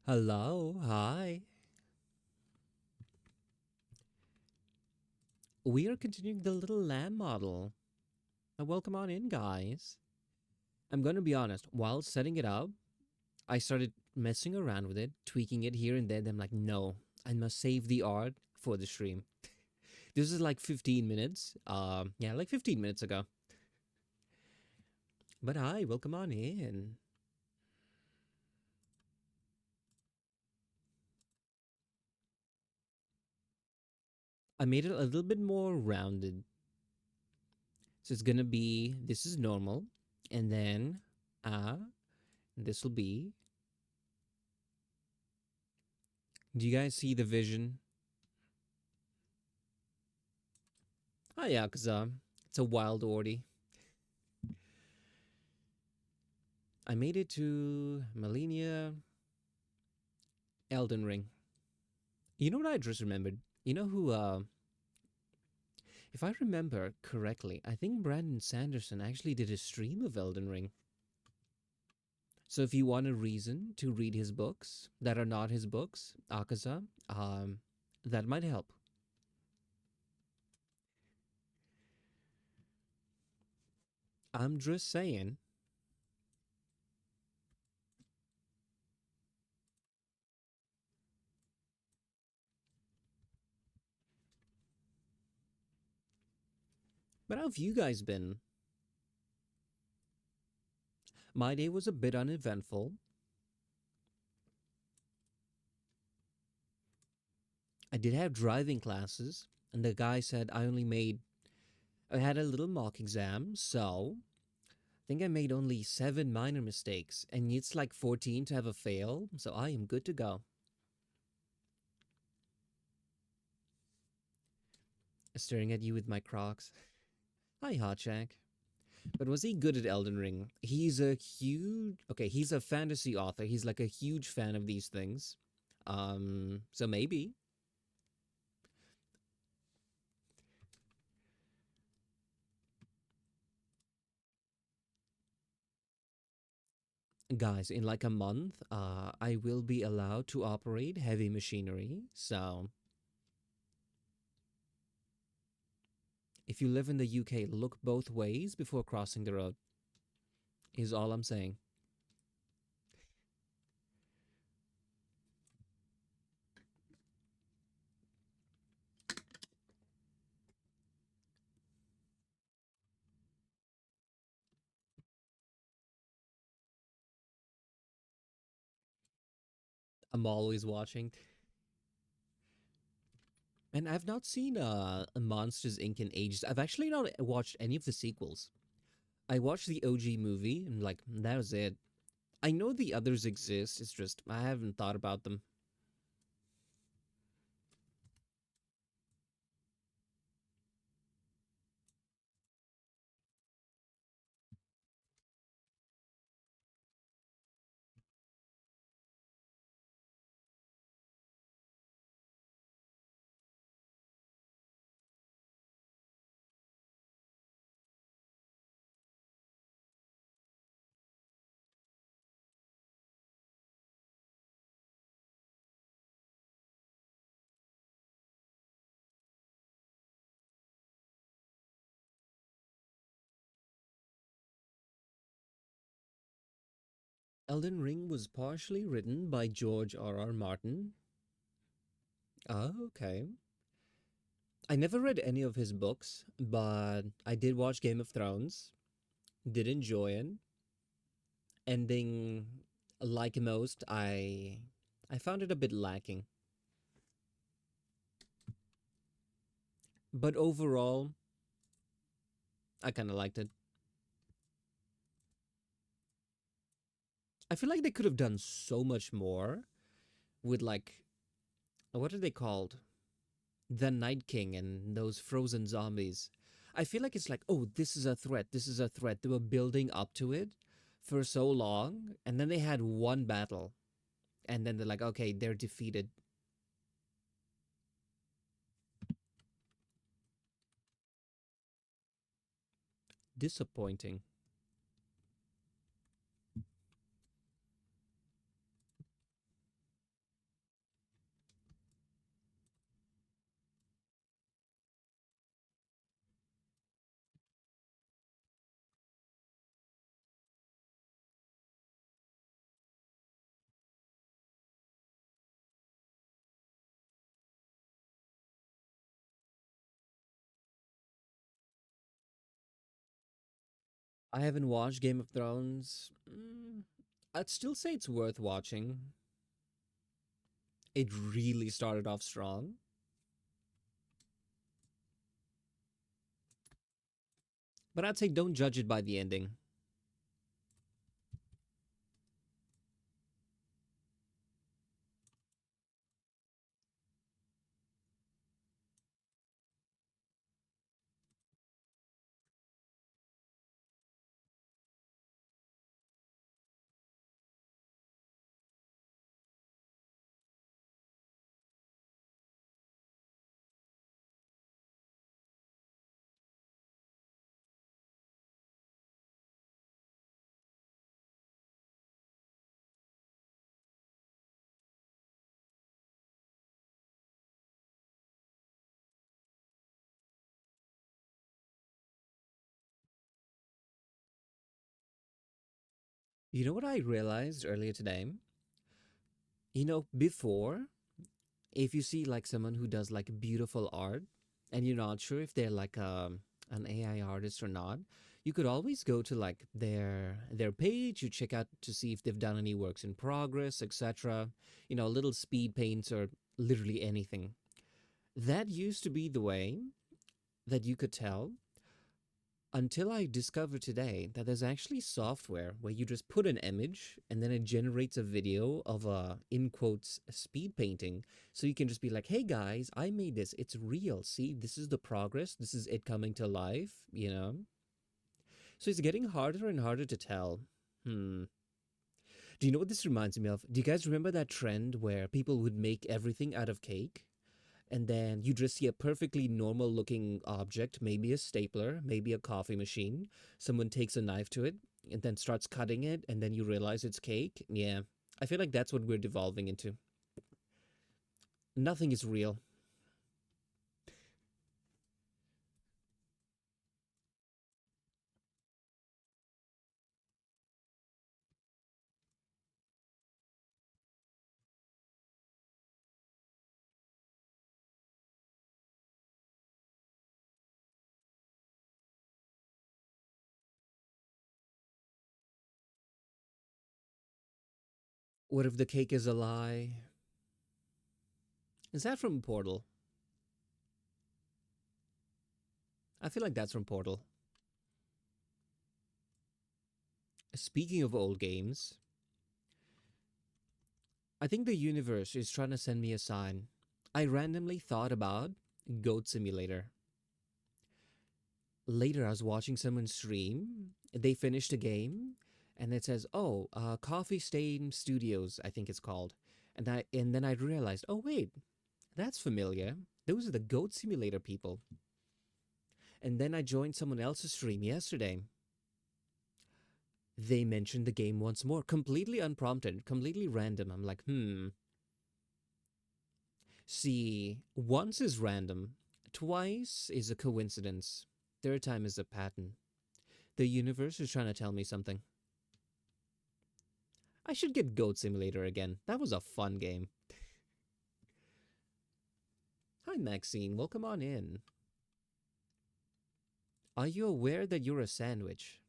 Hello, hi. We are continuing the little lamb model. Welcome on in, guys. I'm going to be honest, while setting it up, I started messing around with it, tweaking it here and there. Then I'm like, no, I must save the art for the stream. This is like 15 minutes. Yeah, like 15 minutes ago. But hi, welcome on in. I made it a little bit more rounded. So it's going to be this is normal. And then this will be. Do you guys see the vision? Oh yeah, because it's a wild ordy. I made it to Melania Elden Ring. You know what I just remembered? You know who? If I remember correctly, I think Brandon Sanderson actually did a stream of Elden Ring. So if you want a reason to read his books that are not his books, Akaza, that might help. I'm just saying. But how have you guys been? My day was a bit uneventful. I did have driving classes, and the guy said I had a little mock exam, so I think I made only 7 minor mistakes, and it's like 14 to have a fail, so I am good to go. Staring at you with my Crocs. Hi, Hotjack. But was he good at Elden Ring? He's a fantasy author. He's like a huge fan of these things. So maybe. Guys, in like a month, I will be allowed to operate heavy machinery. So if you live in the UK, look both ways before crossing the road, is all I'm saying. I'm always watching. And I've not seen Monsters Inc. in ages. I've actually not watched any of the sequels. I watched the OG movie and like that was it. I know the others exist. It's just I haven't thought about them. Elden Ring was partially written by George R. R. Martin. Oh, okay. I never read any of his books, but I did watch Game of Thrones. Did enjoy it. Ending like most, I found it a bit lacking. But overall, I kind of liked it. I feel like they could have done so much more with like what are they called? The Night King and those frozen zombies. I feel like it's like, oh, this is a threat. This is a threat. They were building up to it for so long, and then they had one battle, and then they're like, okay, they're defeated. Disappointing. I haven't watched Game of Thrones. I'd still say it's worth watching. It really started off strong. But I'd say don't judge it by the ending. You know what I realized earlier today? Before, if you see like someone who does like beautiful art and you're not sure if they're like an AI artist or not, you could always go to like their page, you check out to see if they've done any works in progress, etc. Little speed paints or literally anything. That used to be the way that you could tell until I discovered today that there's actually software where you just put an image and then it generates a video of a, in quotes, speed painting. So you can just be like, hey guys, I made this. It's real. See, this is the progress. This is it coming to life. So it's getting harder and harder to tell. Hmm. Do you know what this reminds me of? Do you guys remember that trend where people would make everything out of cake? And then you just see a perfectly normal looking object, maybe a stapler, maybe a coffee machine. Someone takes a knife to it and then starts cutting it, and then you realize it's cake. Yeah, I feel like that's what we're devolving into. Nothing is real. What if the cake is a lie? Is that from Portal? I feel like that's from Portal. Speaking of old games, I think the universe is trying to send me a sign. I randomly thought about Goat Simulator. Later, I was watching someone stream. They finished a game, and it says, "Oh, Coffee Stain Studios," I think it's called. And then I realized, oh wait, that's familiar. Those are the Goat Simulator people. And then I joined someone else's stream yesterday. They mentioned the game once more, completely unprompted, completely random. I'm like, hmm. See, once is random, twice is a coincidence, third time is a pattern. The universe is trying to tell me something. I should get Goat Simulator again. That was a fun game. Hi, Maxine. Welcome on in. Are you aware that you're a sandwich?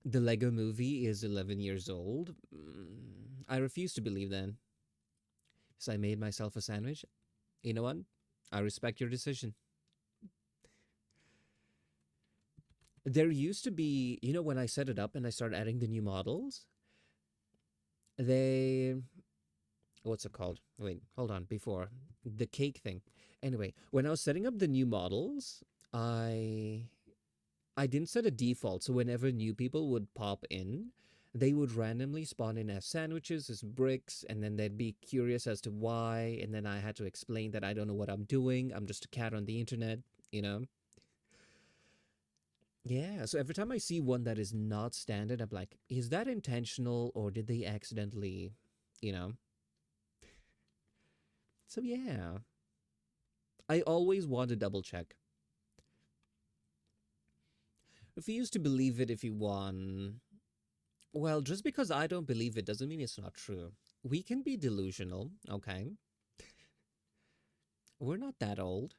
The Lego movie is 11 years old? I refuse to believe that. So I made myself a sandwich. You know what? I respect your decision. There used to be, when I set it up and I started adding the new models, they what's it called? Wait, hold on. Before the cake thing. Anyway, when I was setting up the new models, I I didn't set a default, so whenever new people would pop in, they would randomly spawn in as sandwiches, as bricks, and then they'd be curious as to why, and then I had to explain that I don't know what I'm doing. I'm just a cat on the internet, you know. Yeah, so every time I see one that is not standard, I'm like, is that intentional or did they accidentally, you know? So yeah, I always want to double check. Refuse to believe it if you want. Well, just because I don't believe it doesn't mean it's not true. We can be delusional, okay? We're not that old.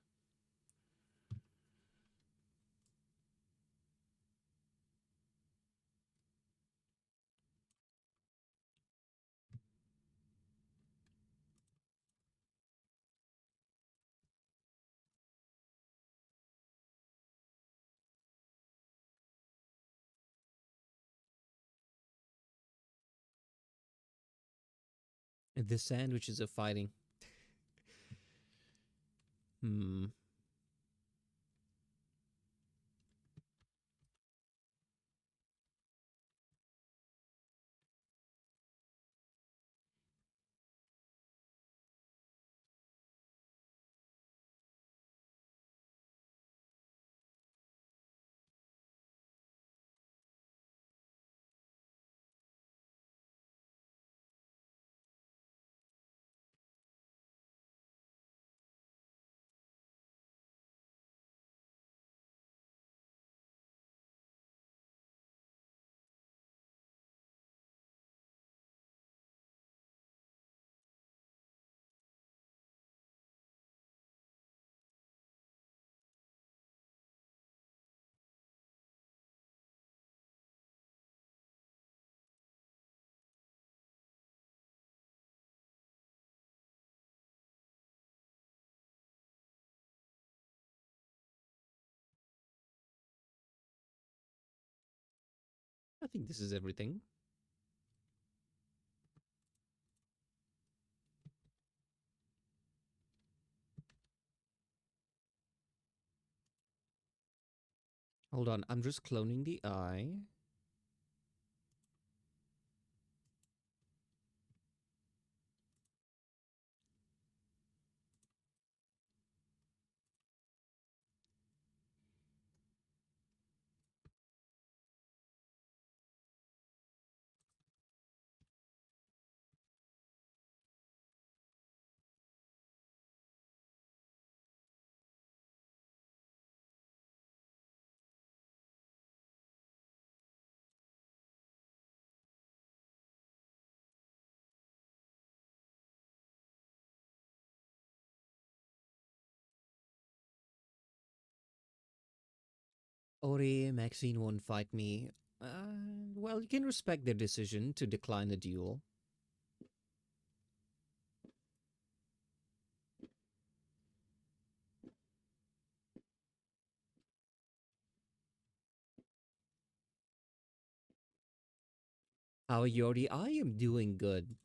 The sandwiches of fighting. Hmm. I think this is everything. Hold on, I'm just cloning the eye. Ori, Maxine won't fight me. Well, you can respect their decision to decline the duel. How are you, Ori? I am doing good.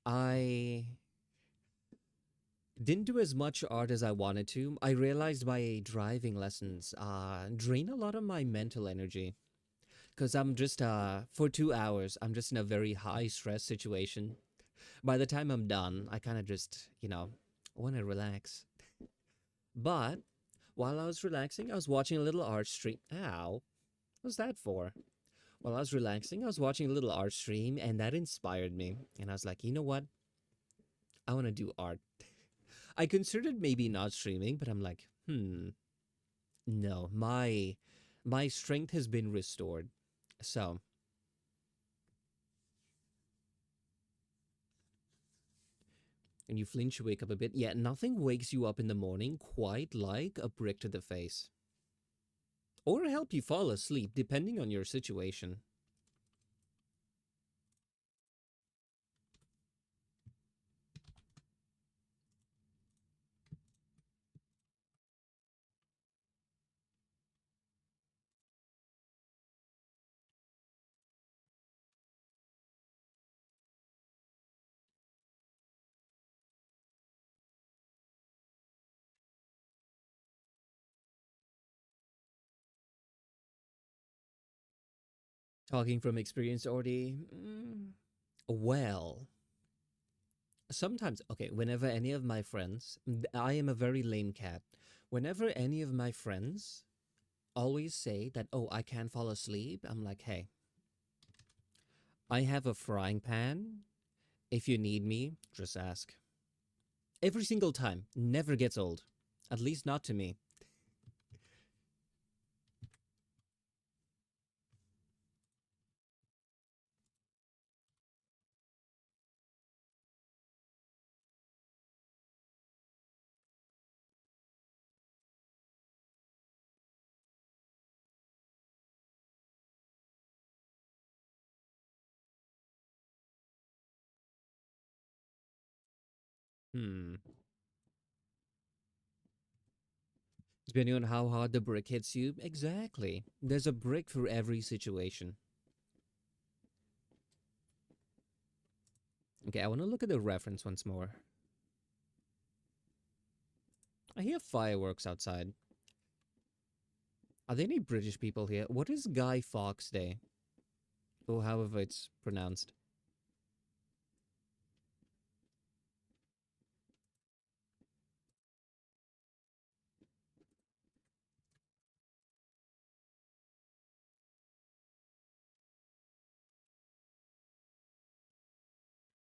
I didn't do as much art as I wanted to. I realized my driving lessons drain a lot of my mental energy because I'm just for 2 hours. I'm just in a very high stress situation. By the time I'm done, I kind of just want to relax. But while I was relaxing, I was watching a little art stream. Ow, what's that for? While I was relaxing, I was watching a little art stream, and that inspired me. And I was like, you know what? I want to do art. I considered maybe not streaming, but I'm like, no, my strength has been restored. So, and you flinch, you wake up a bit. Yeah, nothing wakes you up in the morning quite like a brick to the face. Or help you fall asleep, depending on your situation. Talking from experience, already. Well, sometimes, okay, whenever any of my friends, I am a very lame cat. Whenever any of my friends always say that, oh, I can't fall asleep, I'm like, hey, I have a frying pan. If you need me, just ask. Every single time. Never gets old. At least not to me. Hmm. Depending on how hard the brick hits you, exactly. There's a brick for every situation. Okay, I want to look at the reference once more. I hear fireworks outside. Are there any British people here? What is Guy Fawkes Day? Or however it's pronounced.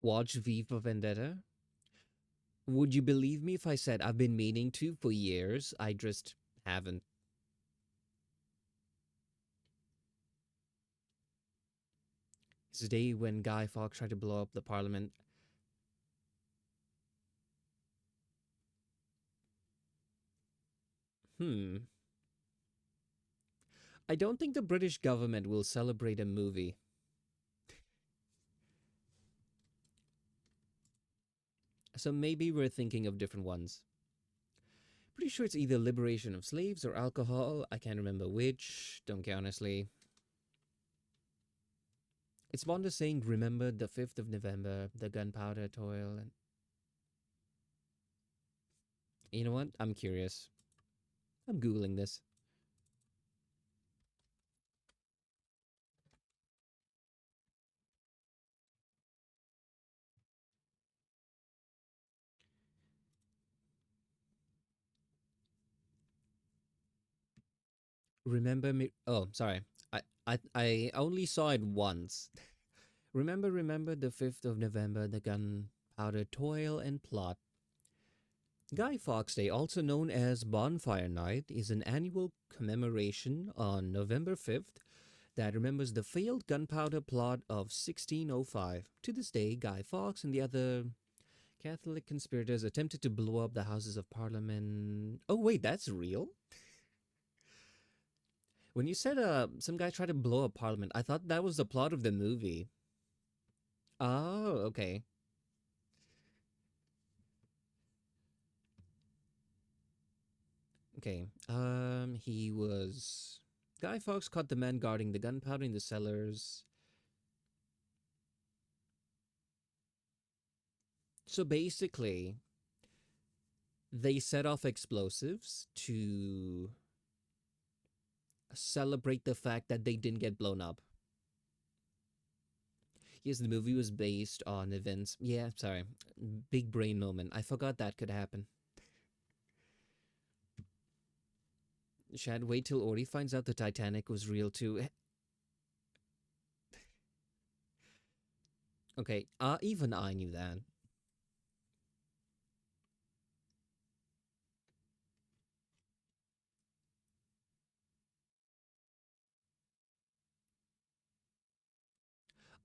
Watch V for Vendetta? Would you believe me if I said I've been meaning to for years? I just haven't. It's the day when Guy Fawkes tried to blow up the parliament. Hmm. I don't think the British government will celebrate a movie. So maybe we're thinking of different ones. Pretty sure it's either liberation of slaves or alcohol. I can't remember which. Don't care honestly. It's Bond saying, remember the 5th of November, the gunpowder toil. And you know what? I'm curious. I'm Googling this. Remember me. Oh, sorry. I only saw it once. Remember the 5th of November, the gunpowder toil and plot. Guy Fawkes Day, also known as Bonfire Night, is an annual commemoration on November 5th that remembers the failed gunpowder plot of 1605. To this day, Guy Fawkes and the other Catholic conspirators attempted to blow up the Houses of Parliament. Oh, wait, that's real? When you said some guy tried to blow up Parliament, I thought that was the plot of the movie. Oh, okay. Okay. He was. Guy Fawkes caught the man guarding the gunpowder in the cellars. So basically, they set off explosives to celebrate the fact that they didn't get blown up. Yes, the movie was based on events. Yeah, sorry. Big brain moment. I forgot that could happen. Shad, wait till Ori finds out the Titanic was real too. Okay, even I knew that.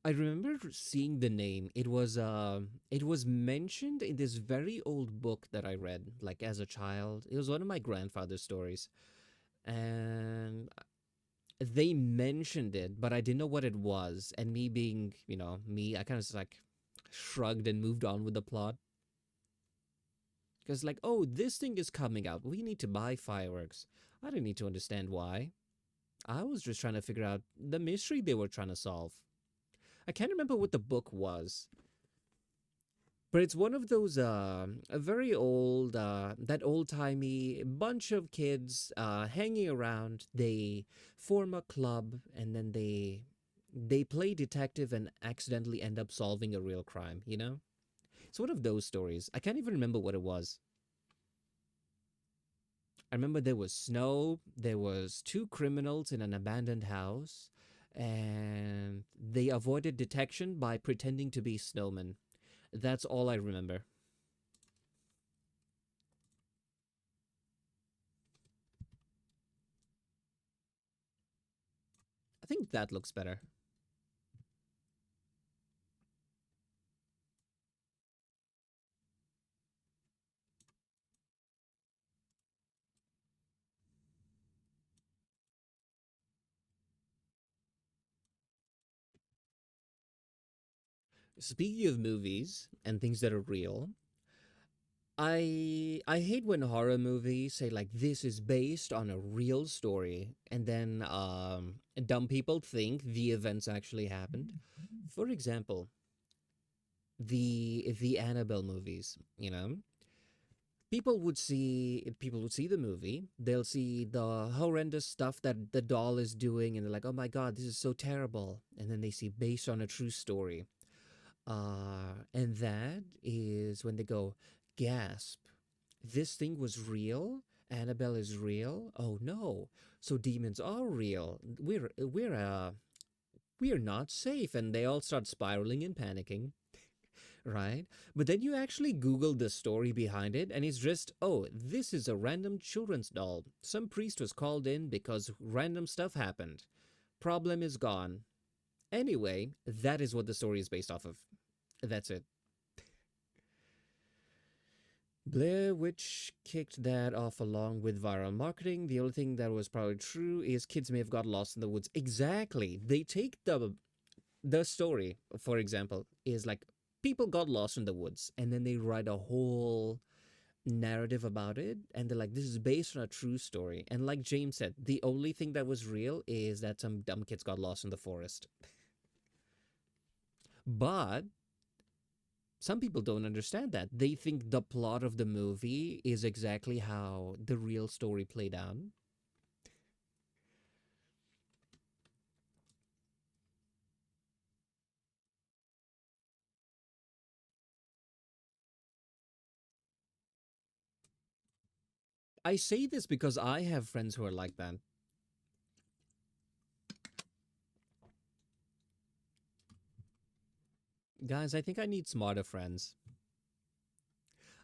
I remember seeing the name. It was mentioned in this very old book that I read like as a child. It was one of my grandfather's stories. And they mentioned it, but I didn't know what it was. And me being, me, I kind of just like shrugged and moved on with the plot. Because, like, oh, this thing is coming out. We need to buy fireworks. I didn't need to understand why. I was just trying to figure out the mystery they were trying to solve. I can't remember what the book was, but it's one of those a very old that old-timey bunch of kids hanging around. They form a club and then they play detective and accidentally end up solving a real crime, you know? It's one of those stories. I can't even remember what it was. I remember there was snow, there was two criminals in an abandoned house, and they avoided detection by pretending to be snowmen. That's all I remember. I think that looks better. Speaking of movies and things that are real, I hate when horror movies say like this is based on a real story and then dumb people think the events actually happened. For example, the Annabelle movies, you know, people would see the movie, they'll see the horrendous stuff that the doll is doing, and they're like, oh my god, this is so terrible, and then they see based on a true story, and that is when they go, gasp, this thing was real. Annabelle is real. Oh no! So demons are real. We're not safe, and they all start spiraling and panicking, right? But then you actually Google the story behind it, and it's just, oh, this is a random children's doll. Some priest was called in because random stuff happened. Problem is gone. Anyway, that is what the story is based off of. That's it. Blair Witch kicked that off along with viral marketing. The only thing that was probably true is kids may have got lost in the woods. Exactly. They take the story, for example, is like people got lost in the woods, and then they write a whole narrative about it, and they're like, this is based on a true story. And like James said, the only thing that was real is that some dumb kids got lost in the forest. But some people don't understand that. They think the plot of the movie is exactly how the real story played out. I say this because I have friends who are like that. Guys, I think I need smarter friends.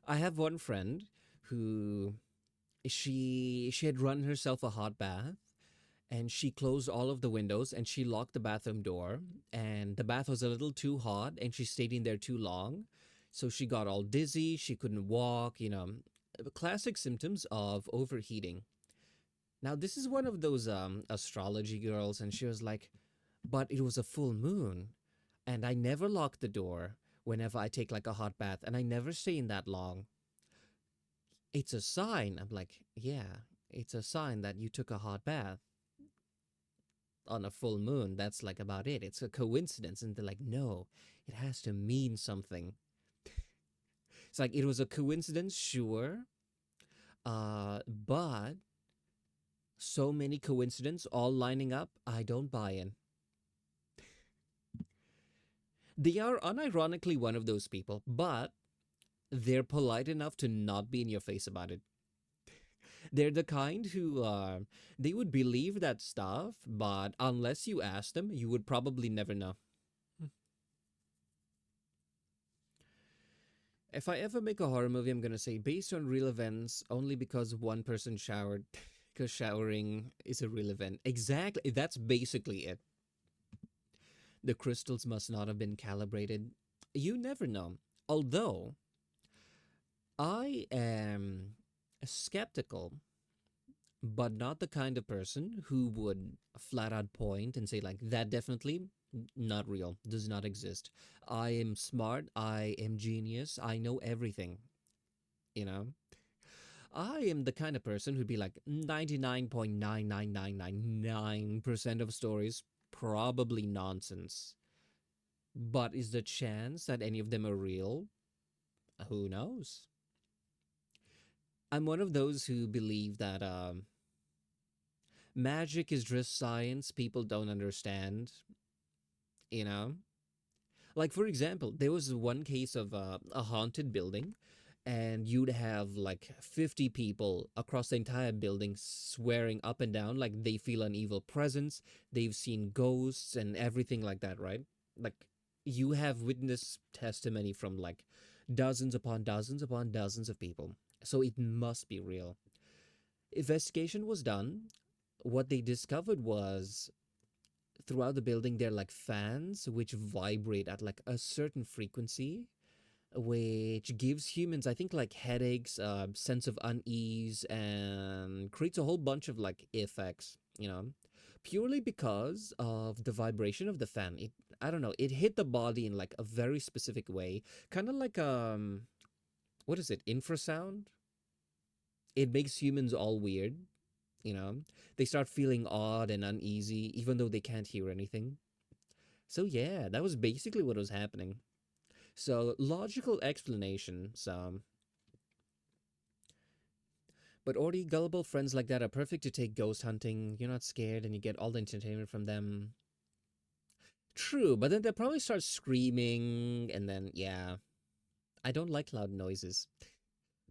I have one friend who she had run herself a hot bath, and she closed all of the windows and she locked the bathroom door, and the bath was a little too hot and she stayed in there too long, so she got all dizzy, she couldn't walk, you know, classic symptoms of overheating. Now this is one of those astrology girls, and she was like, but it was a full moon and I never lock the door whenever I take like a hot bath, and I never stay in that long. It's a sign. I'm like, yeah, it's a sign that you took a hot bath on a full moon. That's like about it. It's a coincidence. And they're like, no, it has to mean something. It's like, it was a coincidence, sure. But so many coincidences all lining up, I don't buy in. They are unironically one of those people, but they're polite enough to not be in your face about it. They're the kind who they would believe that stuff, but unless you ask them, you would probably never know. If I ever make a horror movie, I'm gonna say based on real events only because one person showered. Because showering is a real event. Exactly. That's basically it. The crystals must not have been calibrated. You never know. Although, I am skeptical, but not the kind of person who would flat out point and say, like, that definitely not real, does not exist. I am smart, I am genius, I know everything, you know? I am the kind of person who'd be like 99.99999% of stories probably nonsense. But is the chance that any of them are real? Who knows? I'm one of those who believe that magic is just science people don't understand, you know? Like, for example, there was one case of a haunted building, and you'd have like 50 people across the entire building swearing up and down like they feel an evil presence, they've seen ghosts and everything like that, right? Like, you have witness testimony from like dozens upon dozens upon dozens of people. So it must be real. Investigation was done. What they discovered was throughout the building there are like fans which vibrate at like a certain frequency, which gives humans, I think, like headaches, sense of unease, and creates a whole bunch of like effects, you know, purely because of the vibration of the fan. It, I don't know, it hit the body in like a very specific way, kind of like what is it, infrasound? It makes humans all weird, you know. They start feeling odd and uneasy even though they can't hear anything. So yeah, that was basically what was happening. So, logical explanation. So, but already gullible friends like that are perfect to take ghost hunting. You're not scared and you get all the entertainment from them. True, but then they'll probably start screaming and then, yeah. I don't like loud noises.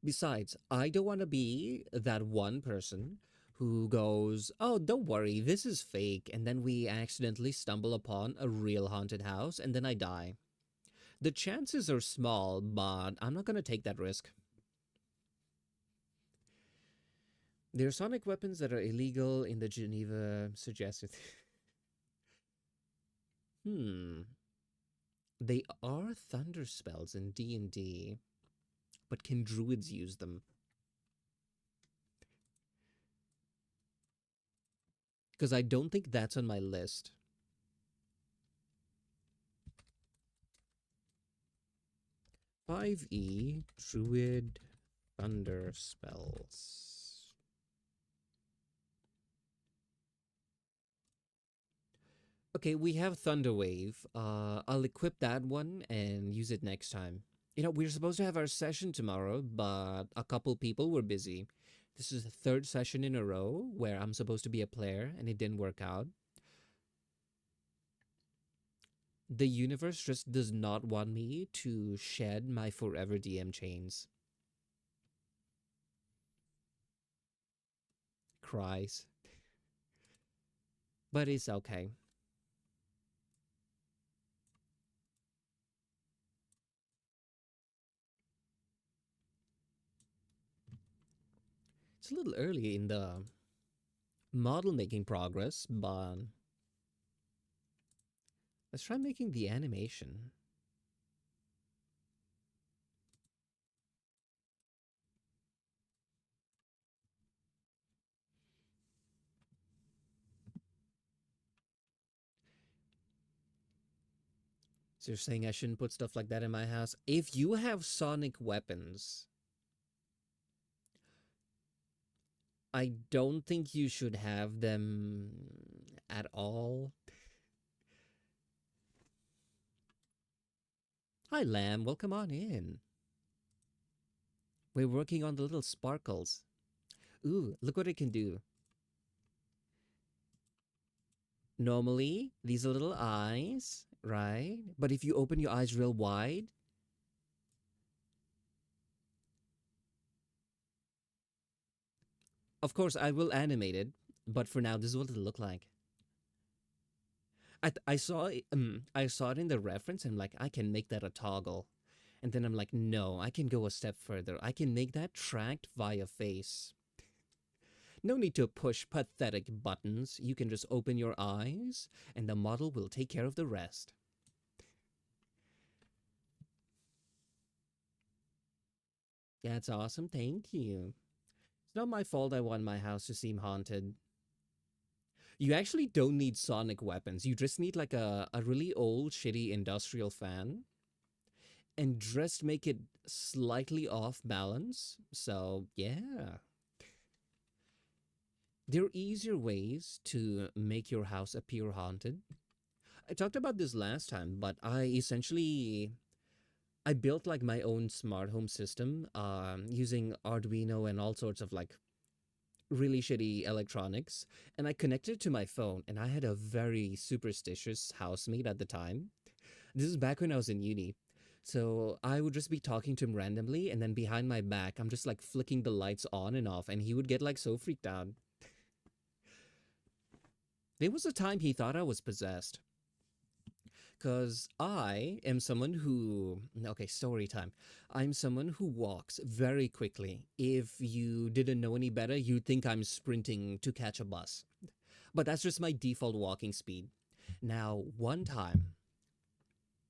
Besides, I don't want to be that one person who goes, oh, don't worry, this is fake, and then we accidentally stumble upon a real haunted house and then I die. The chances are small, but I'm not going to take that risk. There are sonic weapons that are illegal in the Geneva suggested. Hmm. They are thunder spells in D&D, but can druids use them? Because I don't think that's on my list. 5e druid thunder spells. Okay, we have Thunderwave. I'll equip that one and use it next time. You know, we're supposed to have our session tomorrow, but a couple people were busy. This is the third session in a row where I'm supposed to be a player and it didn't work out. The universe just does not want me to shed my forever DM chains. Cries. But it's okay. It's a little early in the model making progress, but let's try making the animation. So you're saying I shouldn't put stuff like that in my house? If you have sonic weapons, I don't think you should have them at all. Hi, Lamb. Welcome on in. We're working on the little sparkles. Ooh, look what it can do. Normally, these are little eyes, right? But if you open your eyes real wide, of course, I will animate it. But for now, this is what it look like. I saw it in the reference and I'm like, I can make that a toggle. And then I'm like, no, I can go a step further. I can make that tracked via face. No need to push pathetic buttons. You can just open your eyes and the model will take care of the rest. That's awesome. Thank you. It's not my fault I want my house to seem haunted. You actually don't need sonic weapons. You just need like a really old, shitty industrial fan and just make it slightly off balance. So, yeah. There are easier ways to make your house appear haunted. I talked about this last time, but I built like my own smart home system using Arduino and all sorts of like really shitty electronics, and I connected it to my phone, and I had a very superstitious housemate at the time. This is back when I was in uni. So I would just be talking to him randomly, and then behind my back, I'm just like flicking the lights on and off, and he would get like so freaked out. There was a time he thought I was possessed. Because I am someone who, okay, story time. I'm someone who walks very quickly. If you didn't know any better, you'd think I'm sprinting to catch a bus. But that's just my default walking speed. Now, one time,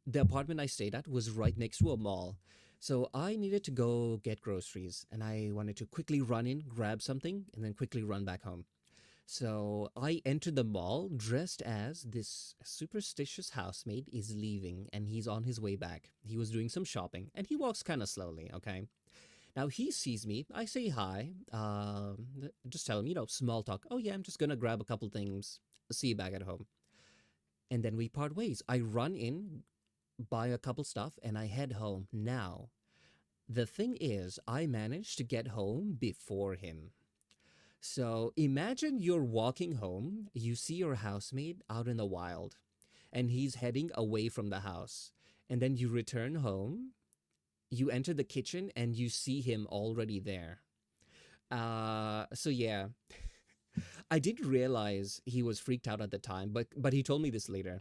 the apartment I stayed at was right next to a mall. So I needed to go get groceries and I wanted to quickly run in, grab something, and then quickly run back home. So I entered the mall dressed as this superstitious housemaid is leaving and he's on his way back. He was doing some shopping and he walks kind of slowly, okay? Now he sees me. I say hi. Just tell him, small talk. Oh, yeah, I'm just going to grab a couple things. See you back at home. And then we part ways. I run in, buy a couple stuff, and I head home. Now, the thing is, I managed to get home before him. So imagine you're walking home, you see your housemate out in the wild, and he's heading away from the house. And then you return home, you enter the kitchen, and you see him already there. So yeah, I didn't realize he was freaked out at the time, but he told me this later.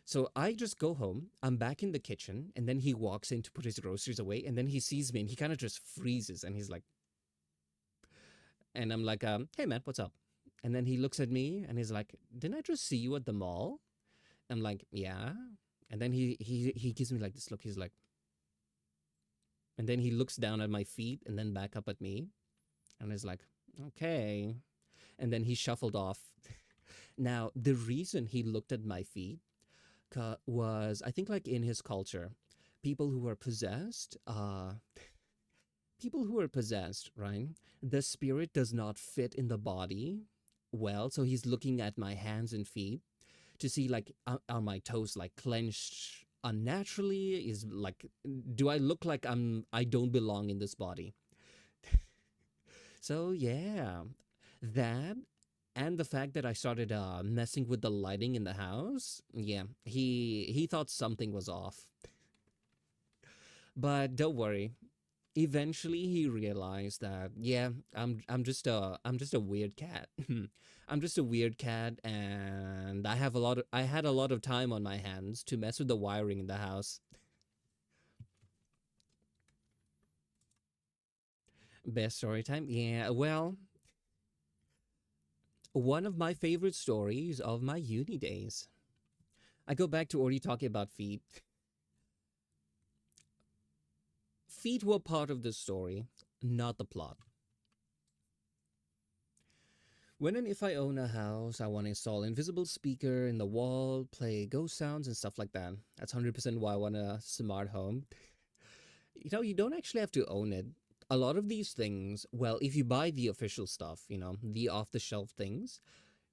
So I just go home, I'm back in the kitchen, and then he walks in to put his groceries away, and then he sees me and he kind of just freezes and he's like, and I'm like, hey man, what's up? And then he looks at me and he's like, didn't I just see you at the mall? I'm like, yeah. And then he gives me like this look. He's like, and then he looks down at my feet and then back up at me, and he's like, okay. And then he shuffled off. Now, the reason he looked at my feet was, I think, like in his culture, people who are possessed, right? The spirit does not fit in the body well. So he's looking at my hands and feet to see, like, are my toes like clenched unnaturally? Is like, do I look like I don't belong in this body? So yeah, that and the fact that I started messing with the lighting in the house, yeah, he thought something was off. But don't worry. Eventually, he realized that yeah, I'm just a weird cat. I'm just a weird cat, and I had a lot of time on my hands to mess with the wiring in the house. Best story time, yeah. Well, one of my favorite stories of my uni days. I go back to already talking about feet. Feet were part of the story, not the plot. When and if I own a house, I want to install invisible speaker in the wall, play ghost sounds and stuff like that. That's 100% why I want a smart home. You don't actually have to own it. A lot of these things, well, if you buy the official stuff, the off the shelf things,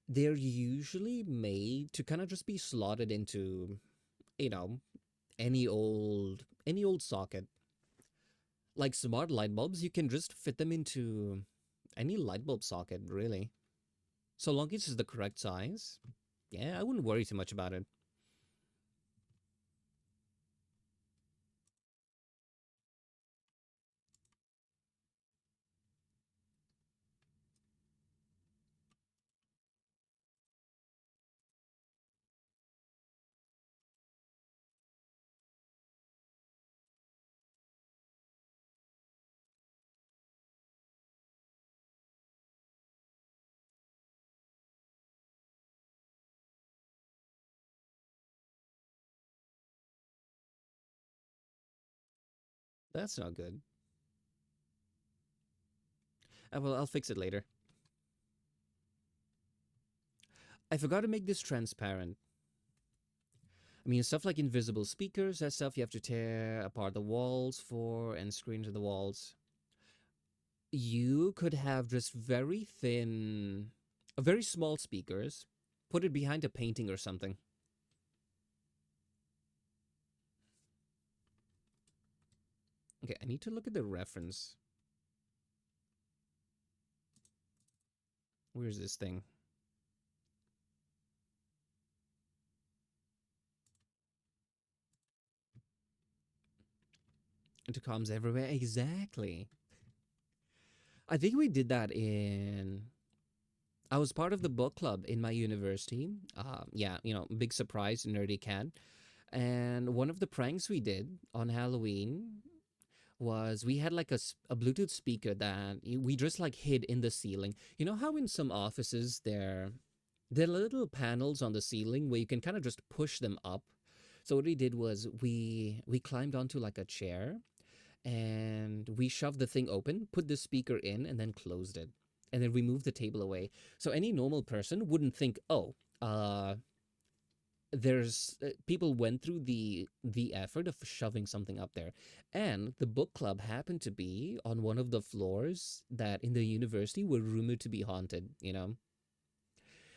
they're usually made to kind of just be slotted into, you know, any old socket. Like smart light bulbs, you can just fit them into any light bulb socket, really. So long as it's the correct size, yeah, I wouldn't worry too much about it. That's not good. Well, I'll fix it later. I forgot to make this transparent. I mean, stuff like invisible speakers, that stuff you have to tear apart the walls for and screw into the walls. You could have just very thin, very small speakers, put it behind a painting or something. Okay, I need to look at the reference. Where's this thing? Intercoms everywhere. Exactly. I think we did that in. I was part of the book club in my university. Yeah, big surprise, nerdy cat. And one of the pranks we did on Halloween was we had like a Bluetooth speaker that we just like hid in the ceiling. You know how in some offices there are little panels on the ceiling where you can kind of just push them up. So what we did was we climbed onto like a chair and we shoved the thing open, put the speaker in, and then closed it. And then we moved the table away. So any normal person wouldn't think, oh, there's people went through the effort of shoving something up there. And the book club happened to be on one of the floors that in the university were rumored to be haunted.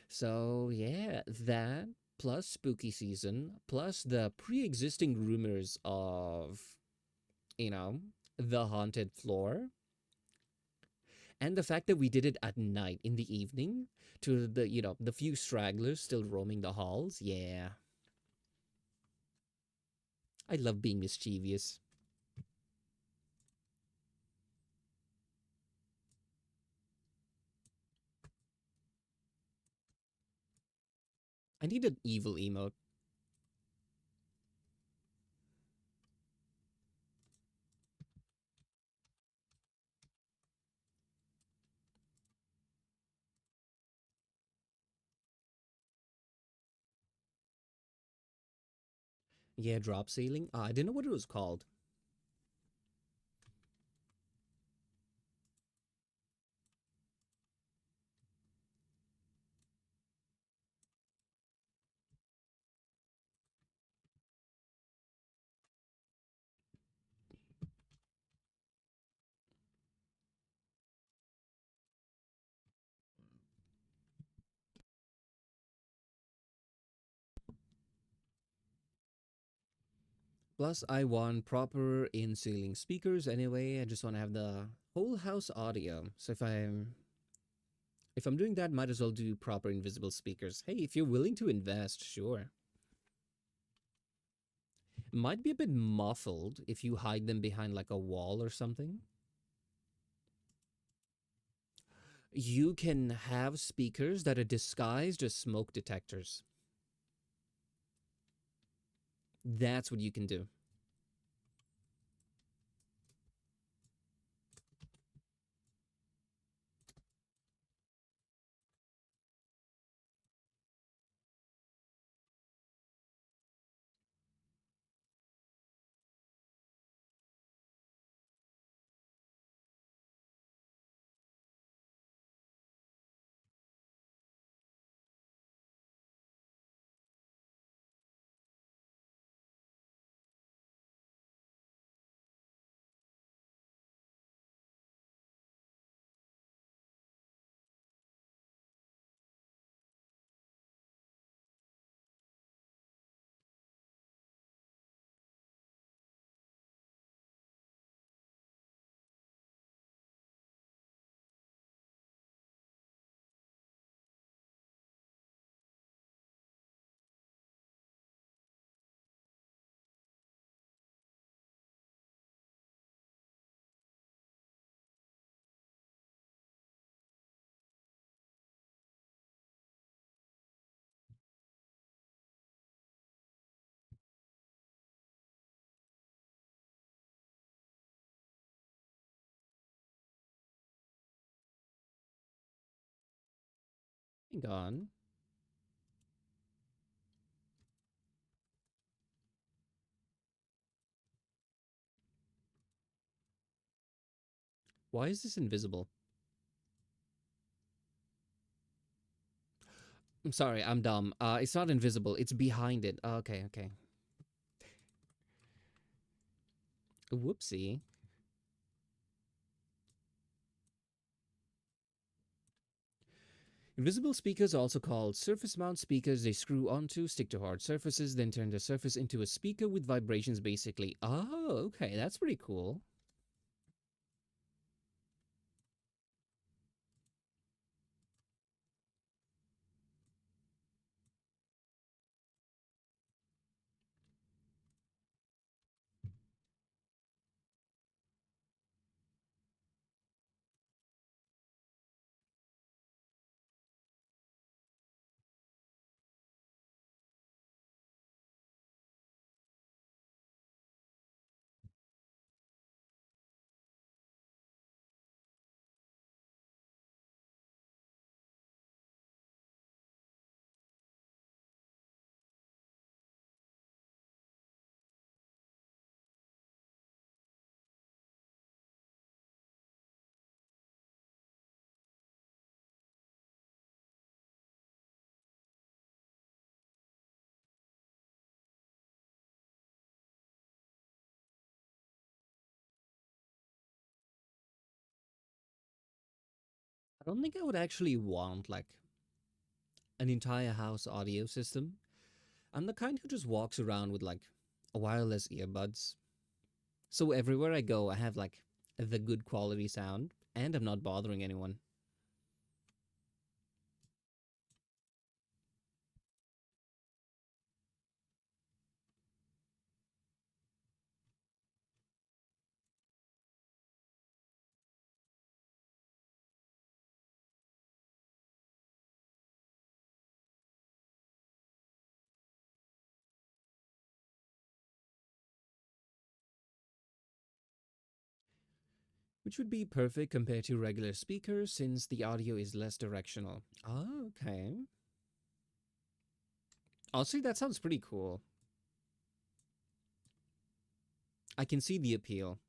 So yeah, that plus spooky season, plus the pre existing rumors of, you know, the haunted floor, and the fact that we did it at night in the evening to the, the few stragglers still roaming the halls. Yeah, I love being mischievous. I need an evil emote. Yeah, drop ceiling. I didn't know what it was called. Plus, I want proper in ceiling speakers anyway. I just want to have the whole house audio. So if I'm doing that, might as well do proper invisible speakers. Hey, if you're willing to invest, sure. Might be a bit muffled if you hide them behind like a wall or something. You can have speakers that are disguised as smoke detectors. That's what you can do. Hang on. Why is this invisible? I'm sorry, I'm dumb. It's not invisible. It's behind it. Okay, okay. Whoopsie. Invisible speakers are also called surface mount speakers. They screw onto, stick to hard surfaces, then turn the surface into a speaker with vibrations basically. Oh, okay, that's pretty cool. I don't think I would actually want like an entire house audio system. I'm the kind who just walks around with like a wireless earbuds. So everywhere I go, I have like the good quality sound and I'm not bothering anyone. Which would be perfect compared to regular speakers since the audio is less directional. Oh, okay. Honestly, that sounds pretty cool. I can see the appeal.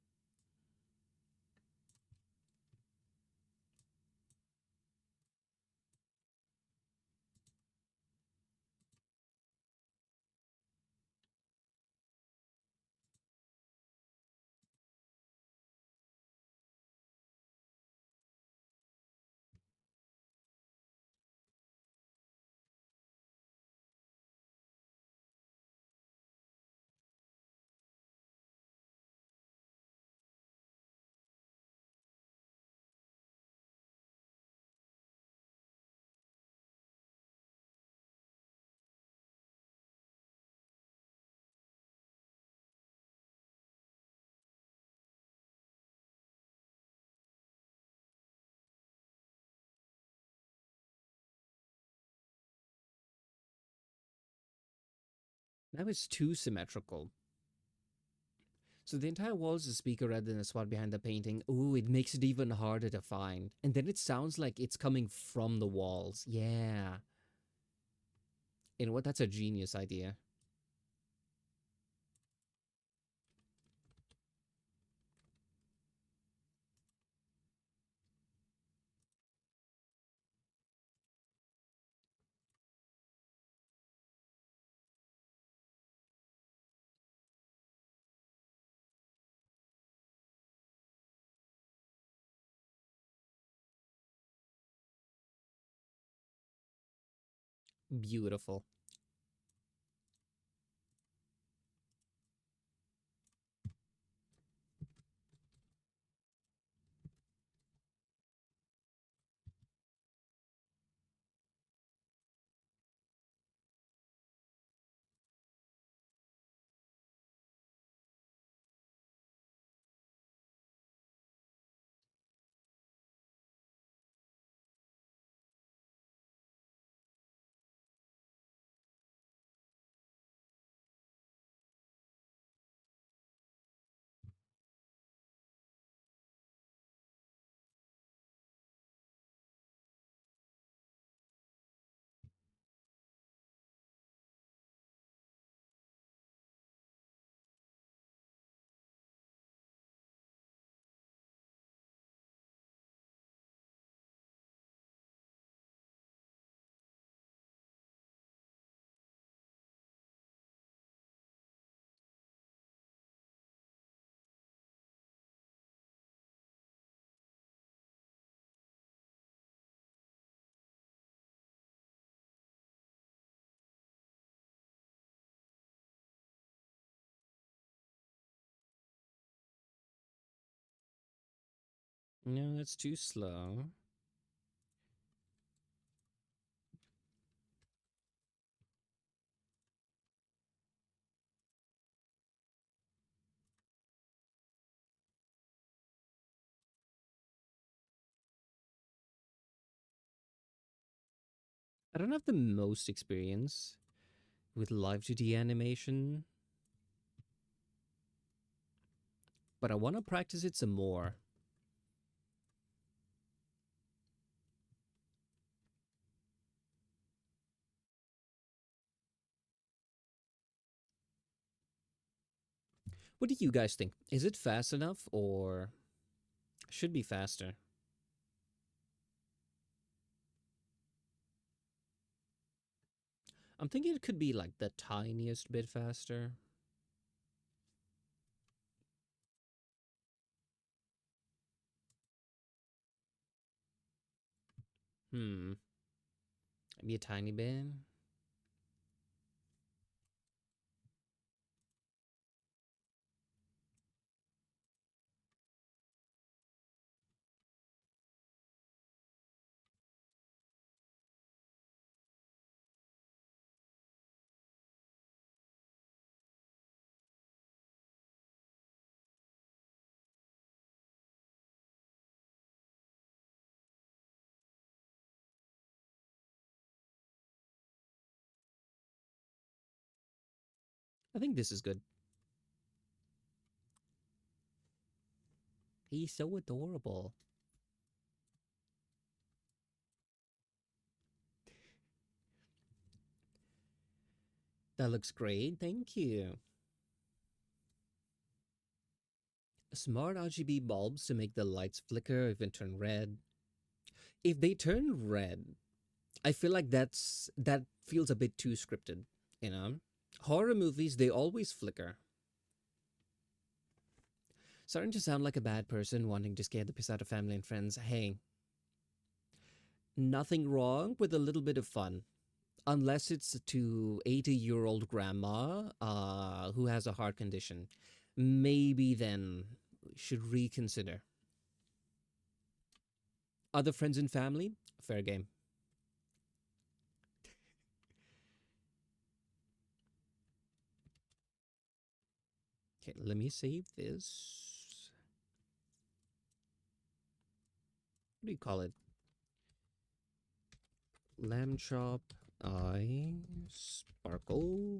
That was too symmetrical. So the entire wall is a speaker rather than a spot behind the painting. Ooh, it makes it even harder to find. And then it sounds like it's coming from the walls. Yeah. You know what? That's a genius idea. Beautiful. No, that's too slow. I don't have the most experience with live 2D animation, but I want to practice it some more. What do you guys think? Is it fast enough or should be faster? I'm thinking it could be like the tiniest bit faster. Hmm, maybe a tiny bit. I think this is good. He's so adorable. That looks great. Thank you. Smart RGB bulbs to make the lights flicker, even turn red. If they turn red, I feel like that feels a bit too scripted, you know? Horror movies, they always flicker. Starting to sound like a bad person wanting to scare the piss out of family and friends. Hey, nothing wrong with a little bit of fun. Unless it's to 80-year-old grandma who has a heart condition. Maybe then should reconsider. Other friends and family, fair game. Okay, let me save this. What do you call it? Lamb chop, eye, sparkle.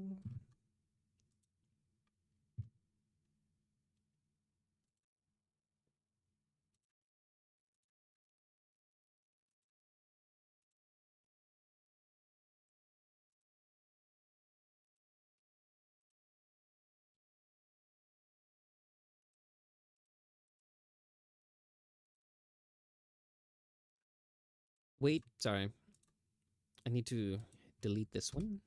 Wait, sorry. I need to delete this one.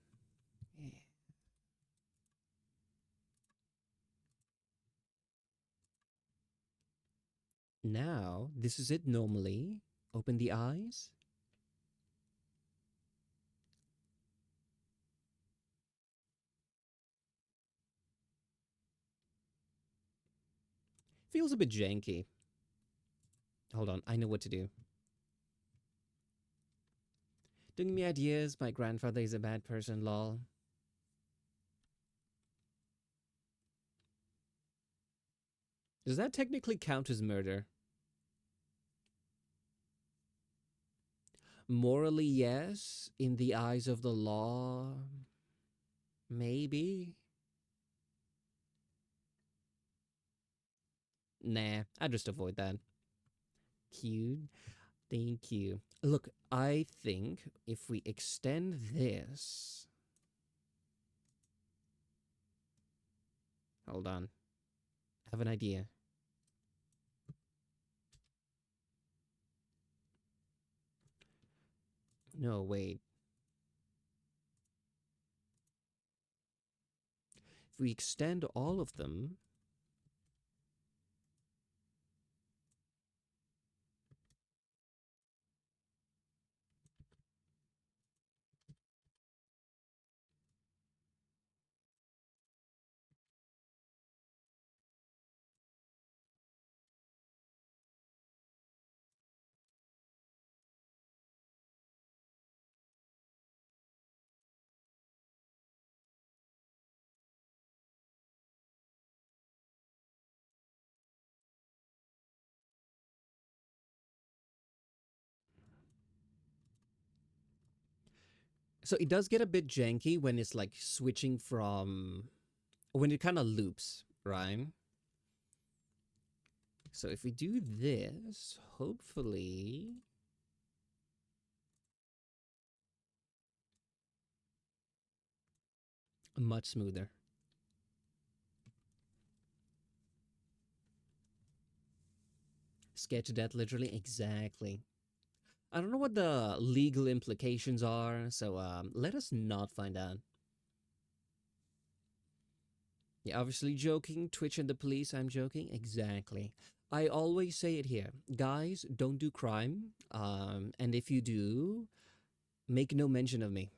Now, this is it normally. Open the eyes. Feels a bit janky. Hold on, I know what to do. Don't give me ideas. My grandfather is a bad person, lol. Does that technically count as murder? Morally, yes. In the eyes of the law, maybe. Nah, I just avoid that. Cute. Thank you. Look, I think if we extend this. Hold on. I have an idea. No, wait. If we extend all of them. So it does get a bit janky when it's like switching from. When it kind of loops, right? So if we do this, hopefully. Much smoother. Scared to death, literally? Exactly. I don't know what the legal implications are, so let us not find out. Yeah, obviously joking. Twitch and the police, I'm joking. Exactly. I always say it here. Guys, don't do crime. And if you do, make no mention of me.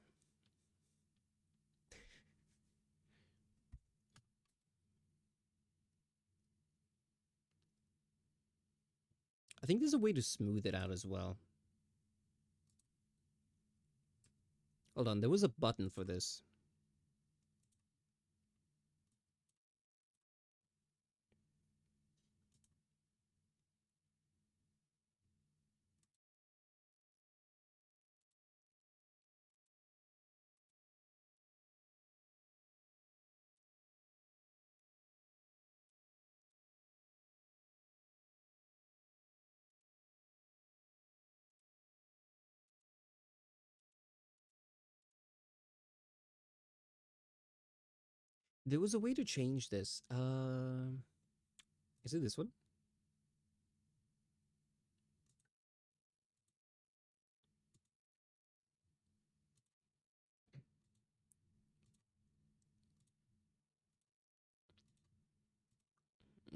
I think there's a way to smooth it out as well. Hold on, there was a button for this. There was a way to change this. Is it this one?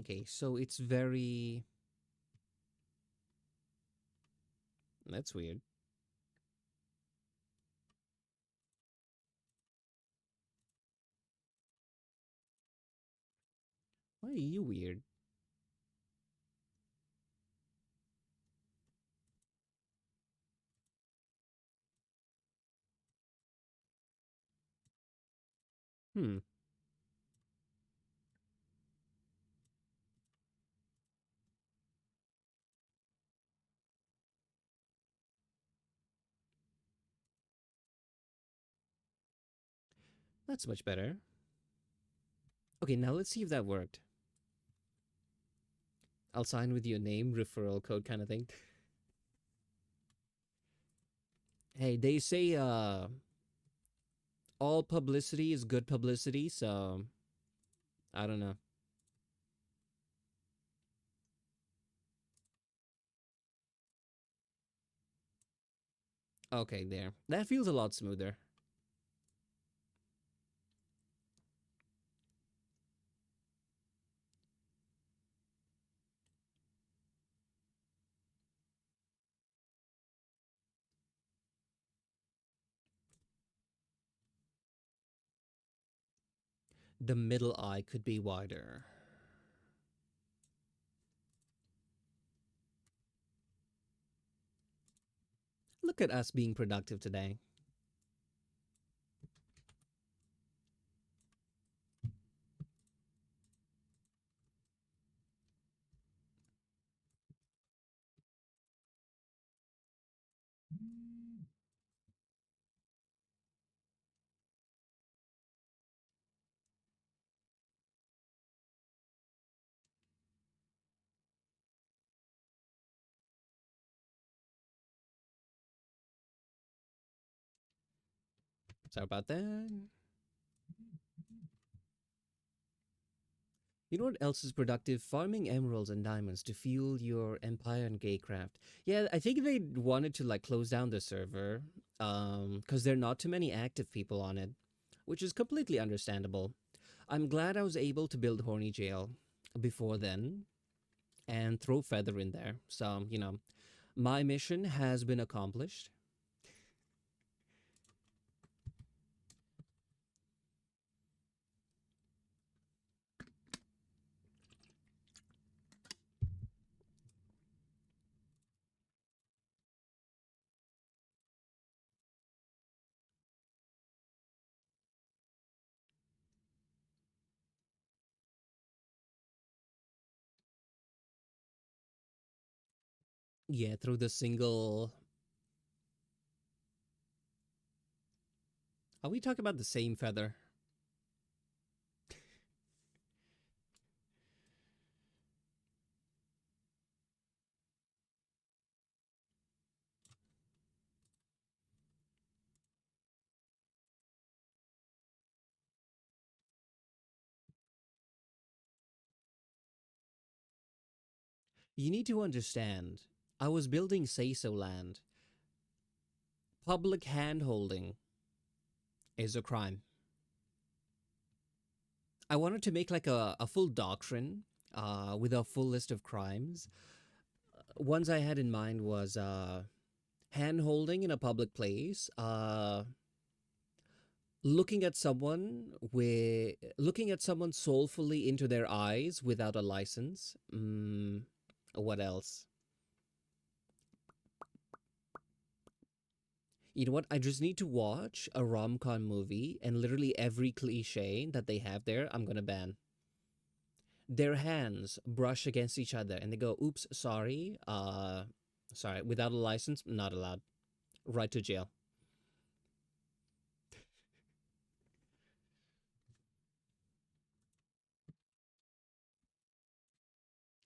Okay, so it's very. That's weird. Why are you weird? Hmm, that's much better. Okay, now let's see if that worked. I'll sign with your name, referral code kind of thing. Hey, they say all publicity is good publicity, so I don't know. Okay, there. That feels a lot smoother. The middle eye could be wider. Look at us being productive today. Sorry about that. You know what else is productive? Farming emeralds and diamonds to fuel your empire and gatecraft. Yeah, I think they wanted to like close down the server, because there are not too many active people on it, which is completely understandable. I'm glad I was able to build Horny Jail before then and throw Feather in there. So, my mission has been accomplished. Yeah, through the single. Are we talking about the same Feather? You need to understand, I was building Say So Land. Public hand holding is a crime. I wanted to make like a full doctrine with a full list of crimes. Ones I had in mind was hand holding in a public place, looking at someone soulfully into their eyes without a license. What else? You know what? I just need to watch a rom com movie, and literally every cliche that they have there, I'm gonna ban. Their hands brush against each other, and they go, "Oops, sorry. Sorry. Without a license, not allowed. Right to jail."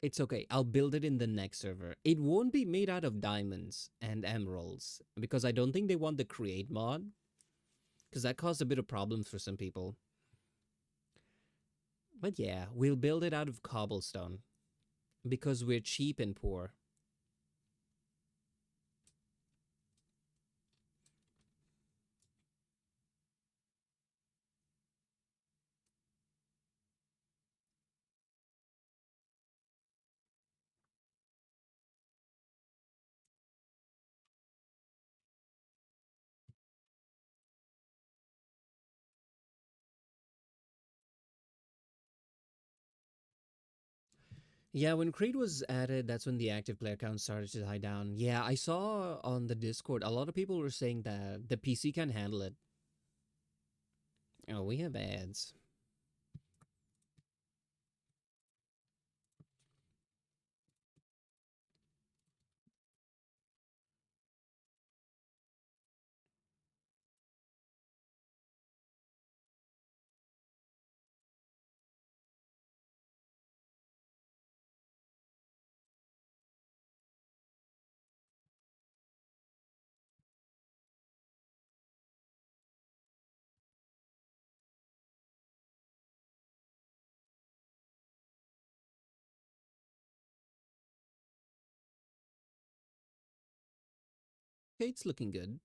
It's okay. I'll build it in the next server. It won't be made out of diamonds and emeralds because I don't think they want the create mod because that caused a bit of problems for some people. But yeah, we'll build it out of cobblestone because we're cheap and poor. Yeah, when Creed was added, that's when the active player count started to die down. Yeah, I saw on the Discord a lot of people were saying that the PC can handle it. Oh, we have ads. Okay, it's looking good.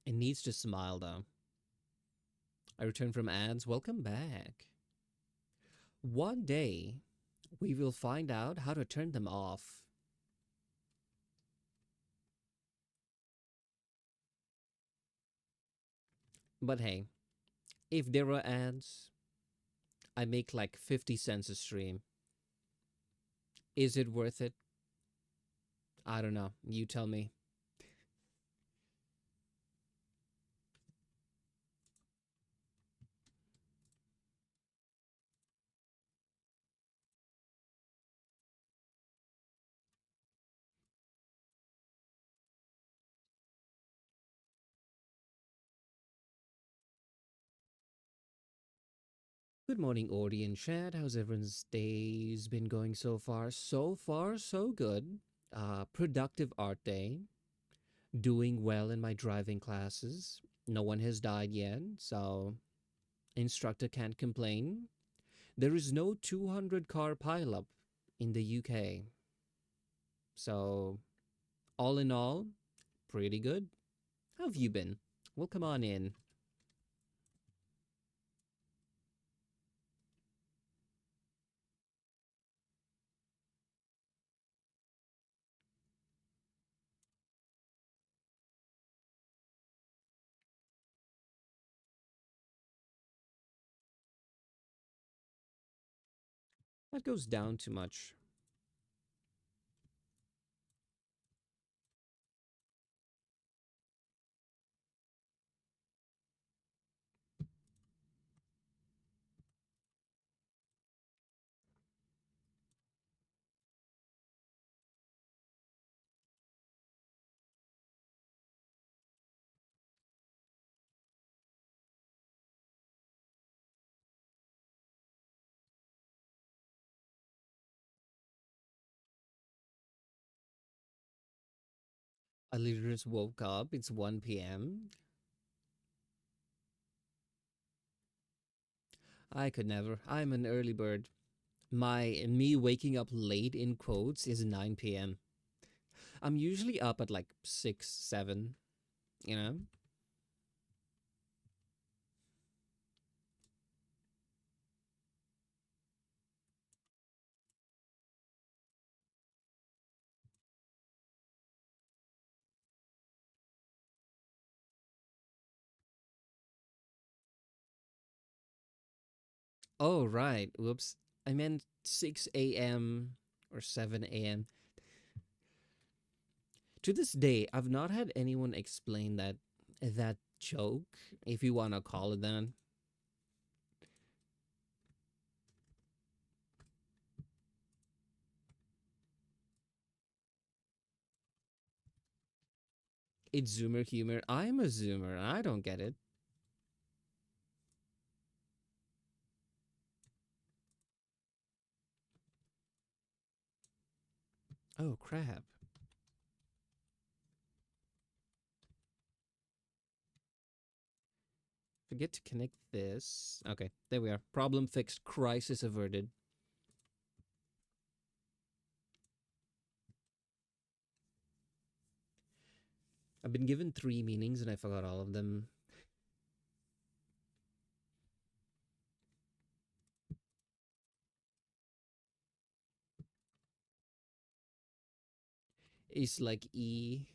It needs to smile though. I return from ads. Welcome back. One day, we will find out how to turn them off. But hey, if there are ads, I make like 50 cents a stream. Is it worth it? I don't know. You tell me. Good morning, Ordi and Chad. How's everyone's days been going so far? So far, so good. Productive art day. Doing well in my driving classes. No one has died yet, so instructor can't complain. There is no 200 car pileup in the UK. So, all in all, pretty good. How have you been? Well, come on in. That goes down too much. I literally just woke up. It's 1 p.m. I could never. I'm an early bird. Me waking up late in quotes is 9 p.m. I'm usually up at like 6, 7, you know? Oh, right. Whoops. I meant 6 a.m. or 7 a.m. To this day, I've not had anyone explain that joke, if you want to call it that. It's Zoomer humor. I'm a Zoomer. I don't get it. Oh, crap. Forget to connect this. Okay, there we are. Problem fixed. Crisis averted. I've been given three meanings and I forgot all of them. It's like E.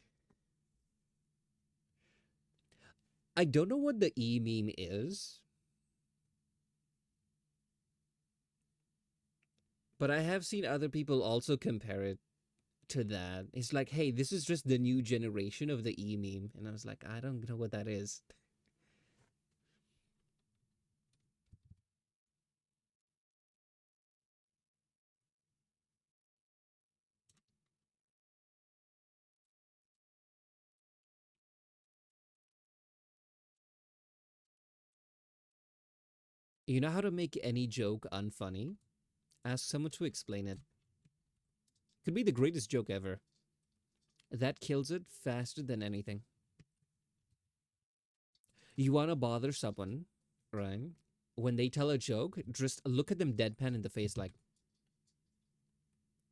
I don't know what the E meme is, but I have seen other people also compare it to that. It's like, hey, this is just the new generation of the E meme. And I was like, I don't know what that is. You know how to make any joke unfunny? Ask someone to explain it. Could be the greatest joke ever. That kills it faster than anything. You want to bother someone, right? When they tell a joke, just look at them deadpan in the face like,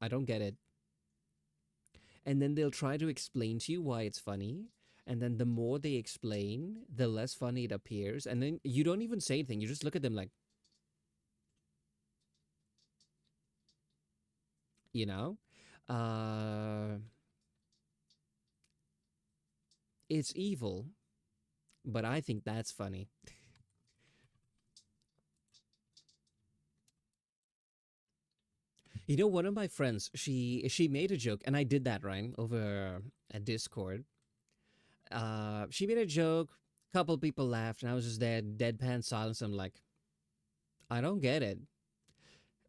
I don't get it. And then they'll try to explain to you why it's funny. And then the more they explain, the less funny it appears. And then you don't even say anything. You just look at them like, you know? Uh, it's evil, but I think that's funny. You know, one of my friends, she made a joke, and I did that right over a Discord. She made a joke. Couple people laughed, and I was just there, deadpan silence. I'm like, I don't get it.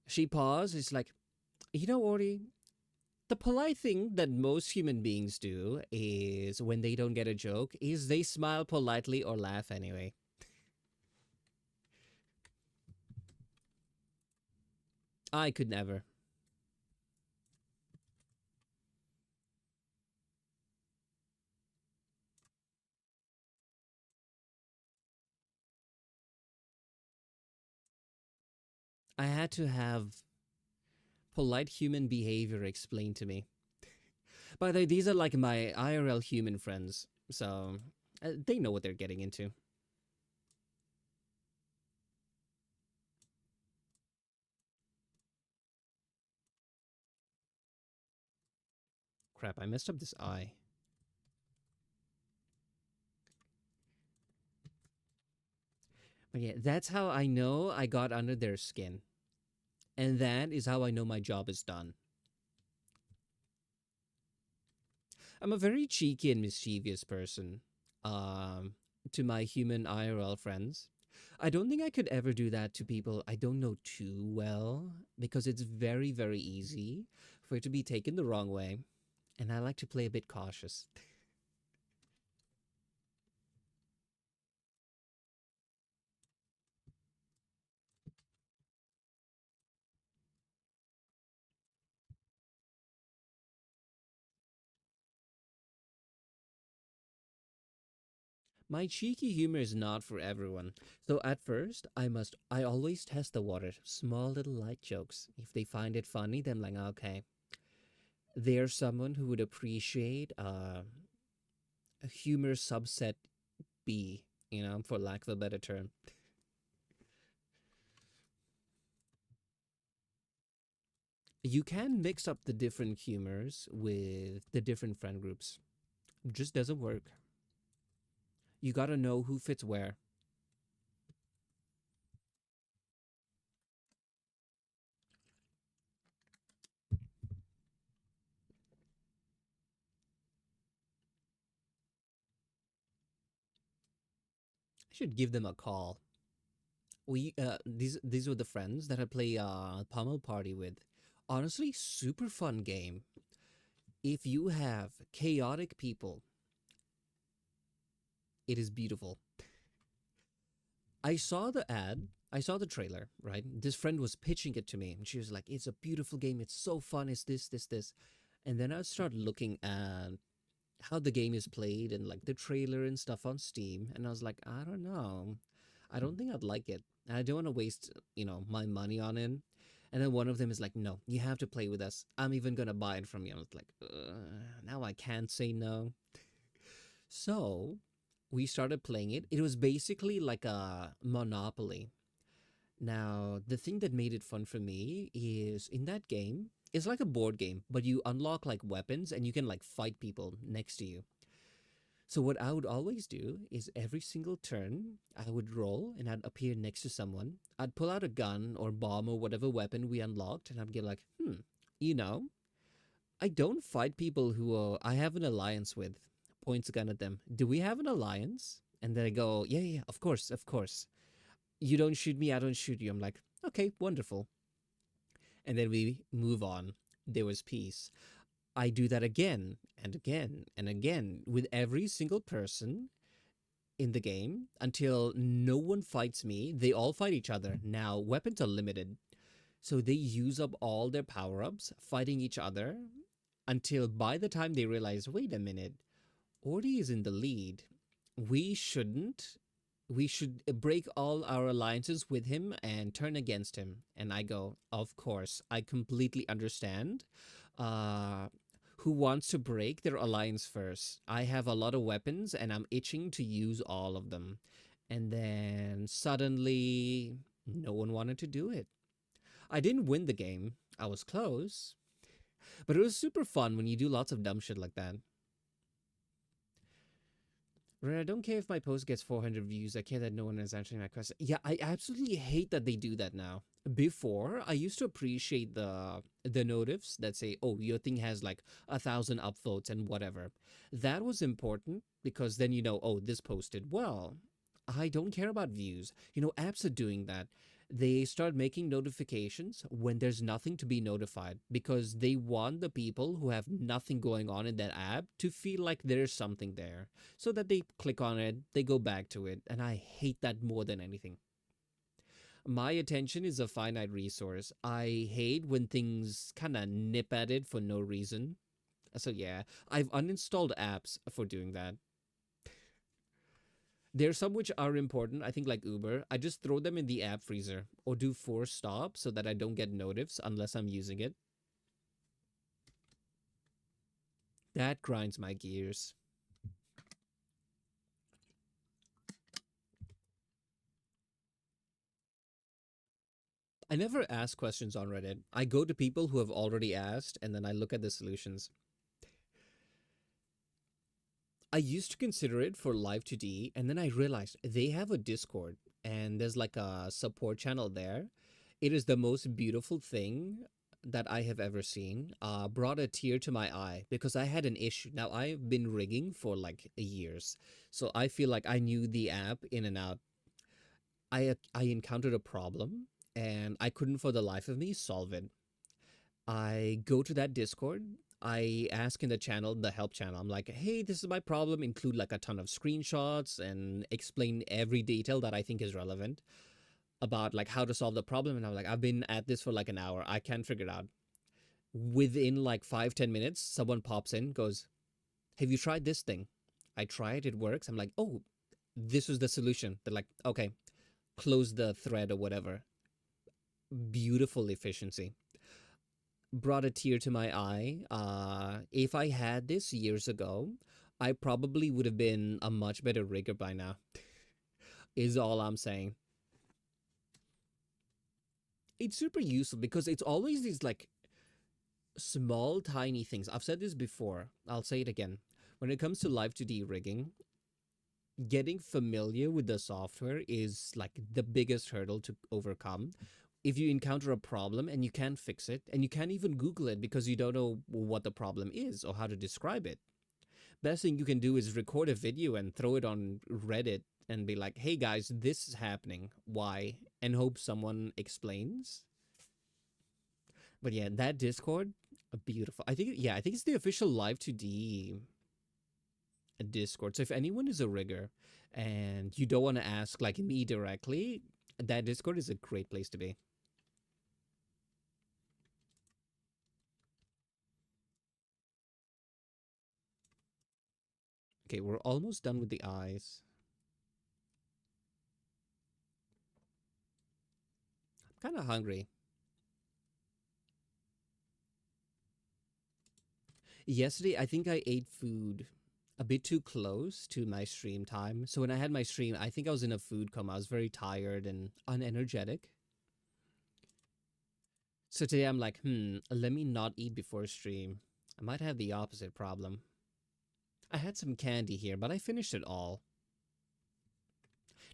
She paused. It's like, you know, Ori, the polite thing that most human beings do is when they don't get a joke is they smile politely or laugh anyway. I could never. I had to have polite human behavior explained to me. By the way, these are like my IRL human friends, so they know what they're getting into. Crap, I messed up this eye. But yeah, that's how I know I got under their skin. And that is how I know my job is done. I'm a very cheeky and mischievous person. To my human IRL friends. I don't think I could ever do that to people I don't know too well because it's very, very easy for it to be taken the wrong way. And I like to play a bit cautious. My cheeky humor is not for everyone. So at first, I always test the water. Small little light jokes. If they find it funny, then I'm like, okay, they're someone who would appreciate a humor subset B, for lack of a better term. You can mix up the different humors with the different friend groups. It just doesn't work. You gotta know who fits where. I should give them a call. These were the friends that I play Pummel Party with. Honestly, super fun game. If you have chaotic people, it is beautiful. I saw the ad, I saw the trailer, right? This friend was pitching it to me, and she was like, "It's a beautiful game. It's so fun. It's this, this, this." And then I started looking at how the game is played and like the trailer and stuff on Steam, and I was like, I don't know. I don't think I'd like it. And I don't want to waste, my money on it. And then one of them is like, no, you have to play with us. I'm even going to buy it from you. I was like, now I can't say no. So we started playing it. It was basically like a Monopoly. Now, the thing that made it fun for me is in that game, it's like a board game, but you unlock like weapons and you can like fight people next to you. So what I would always do is every single turn, I would roll and I'd appear next to someone. I'd pull out a gun or bomb or whatever weapon we unlocked, and I'd get like, you know, I don't fight people who I have an alliance with. Points a gun at them. Do we have an alliance? And then I go, yeah, yeah, of course, of course. You don't shoot me, I don't shoot you. I'm like, okay, wonderful. And then we move on. There was peace. I do that again and again and again with every single person in the game until no one fights me. They all fight each other. Now, weapons are limited. So they use up all their power ups fighting each other until by the time they realize, wait a minute, Ordi is in the lead. We shouldn't. We should break all our alliances with him and turn against him. And I go, of course, I completely understand. Uh, who wants to break their alliance first? I have a lot of weapons and I'm itching to use all of them. And then suddenly, no one wanted to do it. I didn't win the game. I was close, but it was super fun when you do lots of dumb shit like that. Right, I don't care if my post gets 400 views. I care that no one is answering my question. Yeah, I absolutely hate that they do that now. Before, I used to appreciate the notifs that say, "Oh, your thing has like 1,000 upvotes and whatever." That was important because then you know, oh, this posted well. I don't care about views. Apps are doing that. They start making notifications when there's nothing to be notified because they want the people who have nothing going on in that app to feel like there's something there so that they click on it, they go back to it, and I hate that more than anything. My attention is a finite resource. I hate when things kind of nip at it for no reason. So yeah, I've uninstalled apps for doing that. There's some which are important. I think like Uber, I just throw them in the app freezer or do force stop so that I don't get notifs unless I'm using it. That grinds my gears. I never ask questions on Reddit. I go to people who have already asked and then I look at the solutions. I used to consider it for Live 2D, and then I realized they have a Discord and there's like a support channel there. It is the most beautiful thing that I have ever seen. Brought a tear to my eye because I had an issue. Now I've been rigging for like years, so I feel like I knew the app in and out. I encountered a problem and I couldn't for the life of me solve it. I go to that Discord. I ask in the channel, the help channel, I'm like, hey, this is my problem. Include like a ton of screenshots and explain every detail that I think is relevant about like how to solve the problem. And I'm like, I've been at this for like an hour. I can't figure it out. Within like 5, 10 minutes, someone pops in, goes, have you tried this thing? I tried, it works. I'm like, oh, this was the solution. They're like, okay, close the thread or whatever. Beautiful efficiency. Brought a tear to my eye. If I had this years ago, I probably would have been a much better rigger by now, is all I'm saying. It's super useful because it's always these like small, tiny things. I've said this before, I'll say it again. When it comes to live 2D rigging, getting familiar with the software is like the biggest hurdle to overcome. If you encounter a problem and you can't fix it, and you can't even Google it because you don't know what the problem is or how to describe it, best thing you can do is record a video and throw it on Reddit and be like, hey guys, this is happening. Why? And hope someone explains. But yeah, that Discord, beautiful. I think it's the official Live 2D Discord. So if anyone is a rigger and you don't want to ask like me directly, that Discord is a great place to be. Okay, we're almost done with the eyes. kind of hungry. Yesterday, I think I ate food a bit too close to my stream time. So when I had my stream, I think I was in a food coma. I was very tired and unenergetic. So today I'm like, let me not eat before stream. I might have the opposite problem. I had some candy here, but I finished it all.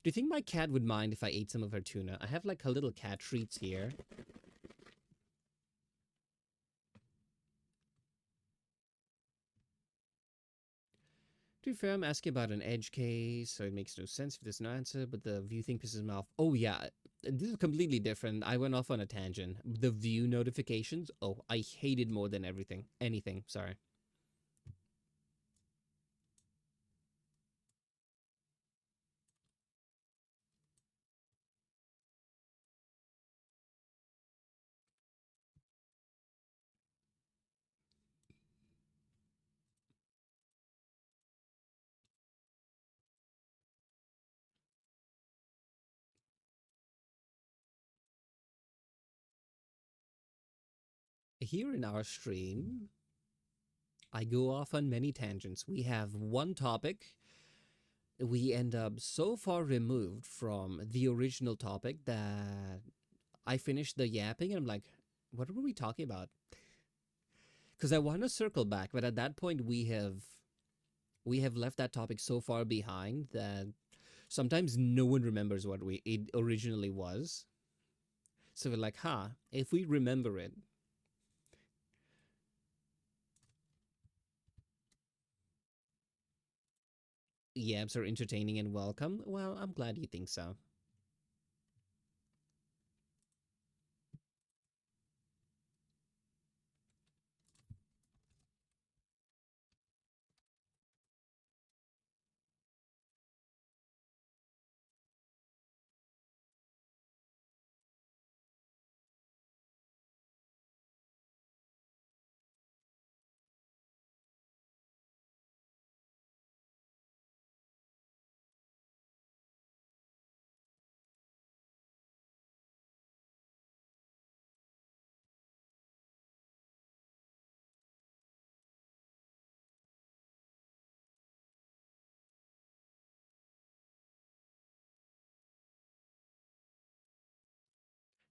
Do you think my cat would mind if I ate some of her tuna? I have like her little cat treats here. To be fair, I'm asking about an edge case, so it makes no sense if there's no answer, but the view thing pisses me off. Oh yeah, this is completely different. I went off on a tangent. The view notifications, oh, I hate it more than everything. Anything, sorry. Here in our stream, I go off on many tangents. We have one topic. We end up so far removed from the original topic that I finish the yapping and I'm like, what were we talking about? Because I want to circle back, but at that point we have left that topic so far behind that sometimes no one remembers what it originally was. So we're like, if we remember it, yaps are entertaining and welcome. Well, I'm glad you think so.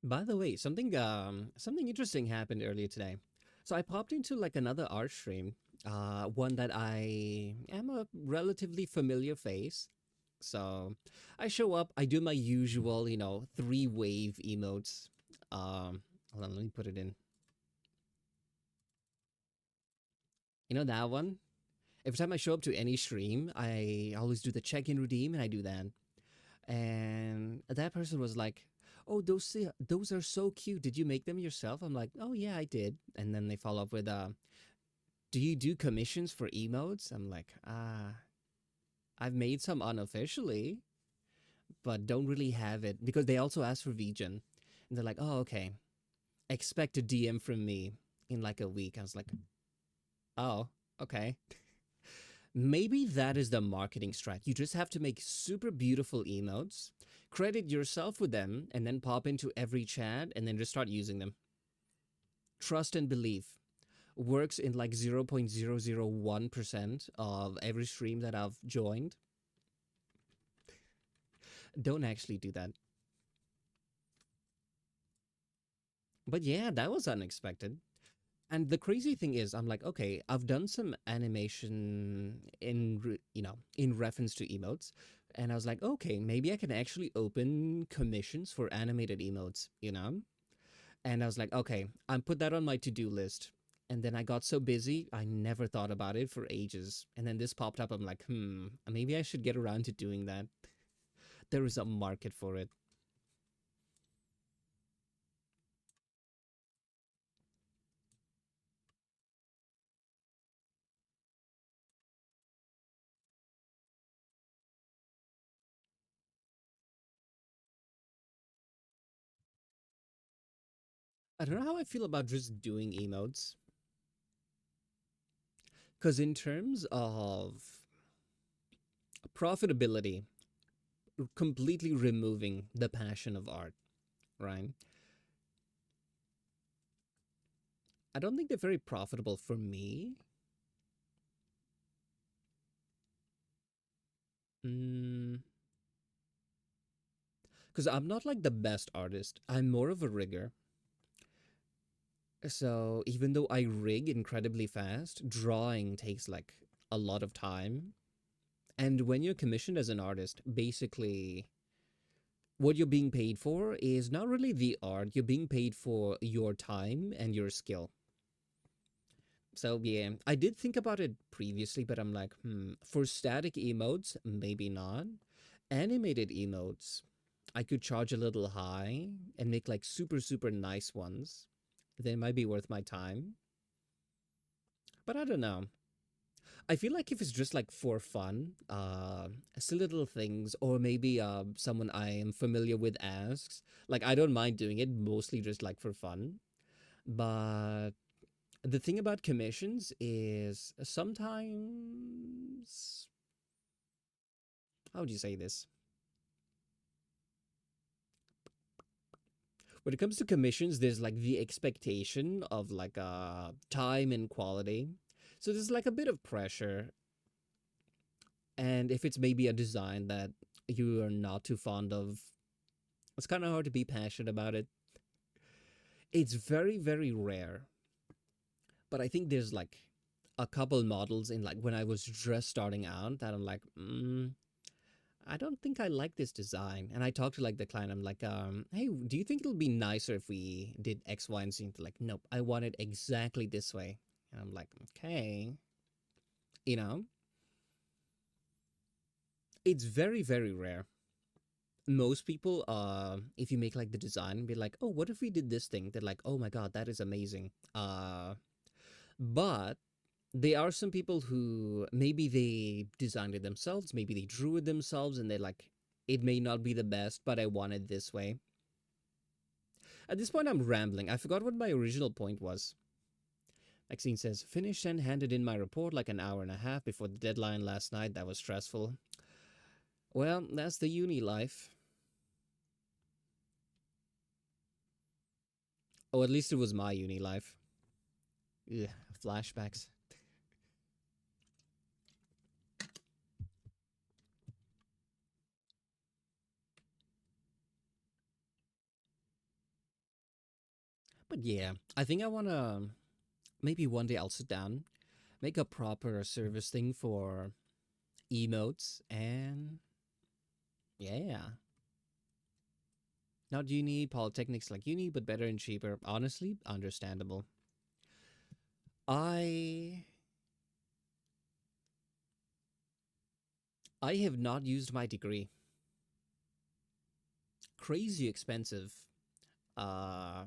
By the way, something interesting happened earlier today. So I popped into like another art stream, one that I am a relatively familiar face. So I show up, I do my usual, three wave emotes. Hold on, let me put it in. You know that one? Every time I show up to any stream, I always do the check-in routine, and I do that. And that person was like, "Oh, those are so cute. Did you make them yourself?" I'm like, "Oh yeah, I did." And then they follow up with, "Do you do commissions for emotes?" I'm like, I've made some unofficially, but don't really have it because they also asked for VGen, and they're like, "Oh, okay. Expect a DM from me in like a week." I was like, "Oh, okay." Maybe that is the marketing strat. You just have to make super beautiful emotes, credit yourself with them, and then pop into every chat and then just start using them. Trust and belief works in like 0.001% of every stream that I've joined. Don't actually do that. But yeah, that was unexpected. And the crazy thing is, I'm like, okay, I've done some animation in reference to emotes, and I was like, okay, maybe I can actually open commissions for animated emotes. And I was like, okay, I put that on my to-do list. And then I got so busy, I never thought about it for ages. And then this popped up. I'm like, maybe I should get around to doing that. There is a market for it. I don't know how I feel about just doing emotes. Because in terms of profitability, completely removing the passion of art, right? I don't think they're very profitable for me. Mm, because I'm not like the best artist. I'm more of a rigger. So even though I rig incredibly fast, drawing takes like a lot of time. And when you're commissioned as an artist, basically what you're being paid for is not really the art, you're being paid for your time and your skill. So yeah, I did think about it previously, but I'm like, for static emotes, maybe not. Animated emotes, I could charge a little high and make like super, super nice ones. They might be worth my time. But I don't know. I feel like if it's just like for fun, silly little things, or maybe someone I am familiar with asks, like I don't mind doing it, mostly just like for fun. But the thing about commissions is sometimes, how would you say this? When it comes to commissions, there's like the expectation of like time and quality. So there's like a bit of pressure. And if it's maybe a design that you are not too fond of, it's kind of hard to be passionate about it. It's very, very rare. But I think there's like a couple models in like when I was just starting out that I'm like, I don't think I like this design. And I talked to like the client. I'm like, hey, do you think it'll be nicer if we did X, Y, and Z? And they're like, nope, I want it exactly this way. And I'm like, okay, you know, it's very, very rare. Most people, if you make like the design, be like, oh, what if we did this thing? They're like, oh my god, that is amazing. But there are some people who maybe they designed it themselves, maybe they drew it themselves, and they're like, it may not be the best, but I want it this way. At this point, I'm rambling. I forgot what my original point was. Maxine says, finished and handed in my report like an hour and a half before the deadline last night. That was stressful. Well, that's the uni life. Oh, at least it was my uni life. Ugh, flashbacks. But yeah, I think I want to. Maybe one day I'll sit down, make a proper service thing for emotes, and yeah. Not uni, polytechnics like uni, but better and cheaper. Honestly, understandable. I I have not used my degree. Crazy expensive. Uh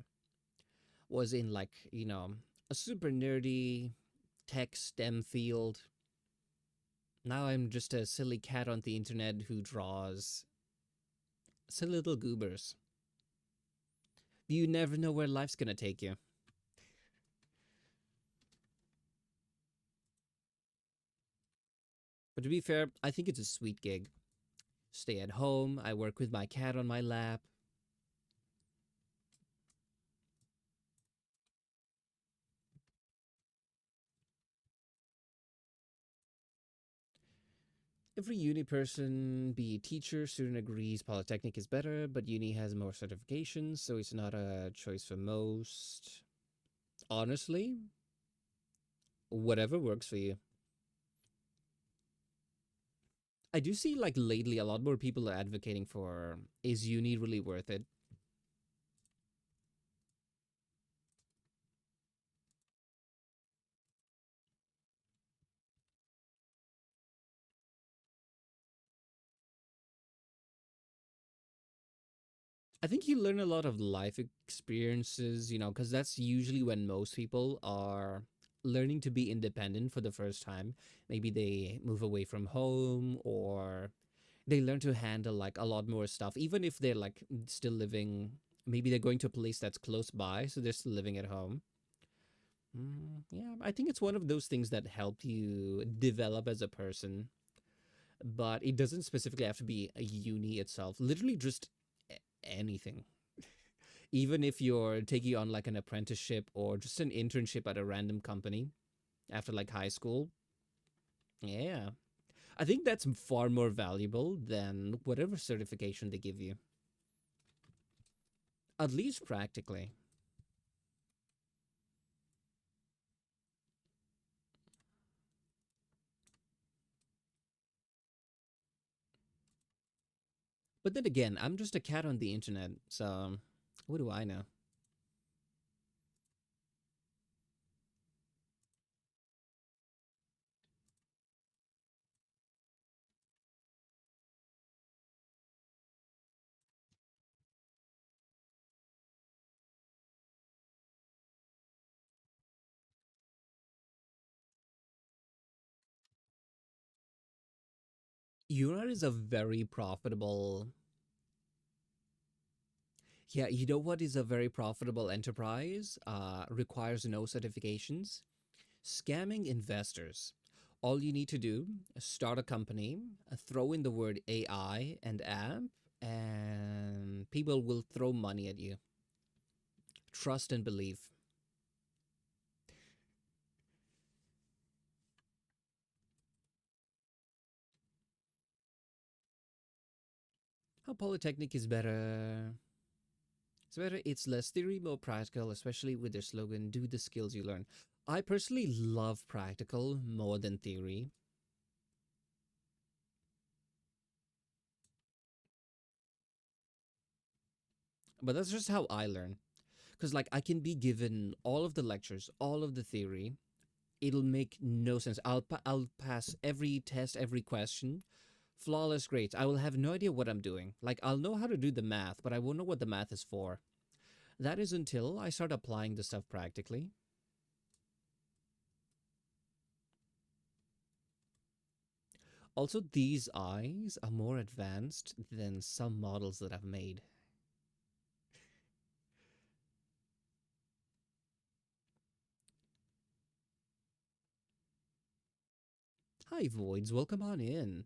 was in like, a super nerdy tech STEM field. Now I'm just a silly cat on the internet who draws silly little goobers. You never know where life's gonna take you. But to be fair, I think it's a sweet gig. Stay at home, I work with my cat on my lap. Every uni person, be it teacher, student agrees Polytechnic is better, but uni has more certifications, so it's not a choice for most. Honestly, whatever works for you. I do see like lately a lot more people are advocating for is uni really worth it? I think you learn a lot of life experiences, because that's usually when most people are learning to be independent for the first time. Maybe they move away from home or they learn to handle like a lot more stuff, even if they're like still living. Maybe they're going to a place that's close by, so they're still living at home. Yeah, I think it's one of those things that help you develop as a person, but it doesn't specifically have to be a uni itself. Literally, just anything. Even if you're taking on like an apprenticeship or just an internship at a random company after like high school. Yeah. I think that's far more valuable than whatever certification they give you, at least practically. But then again, I'm just a cat on the internet, so what do I know? Unar is a very profitable. Yeah, you know what is a very profitable enterprise? Requires no certifications. Scamming investors. All you need to do is start a company, throw in the word AI and app, and people will throw money at you. Trust and believe. How Polytechnic is better. It's better. It's less theory, more practical, especially with their slogan, do the skills you learn. I personally love practical more than theory, but that's just how I learn. Because, like, I can be given all of the lectures, all of the theory. It'll make no sense. I'll pass every test, every question, flawless grades. I will have no idea what I'm doing. Like, I'll know how to do the math, but I won't know what the math is for. That is until I start applying the stuff practically. Also, these eyes are more advanced than some models that I've made. Hi, Voids, welcome on in.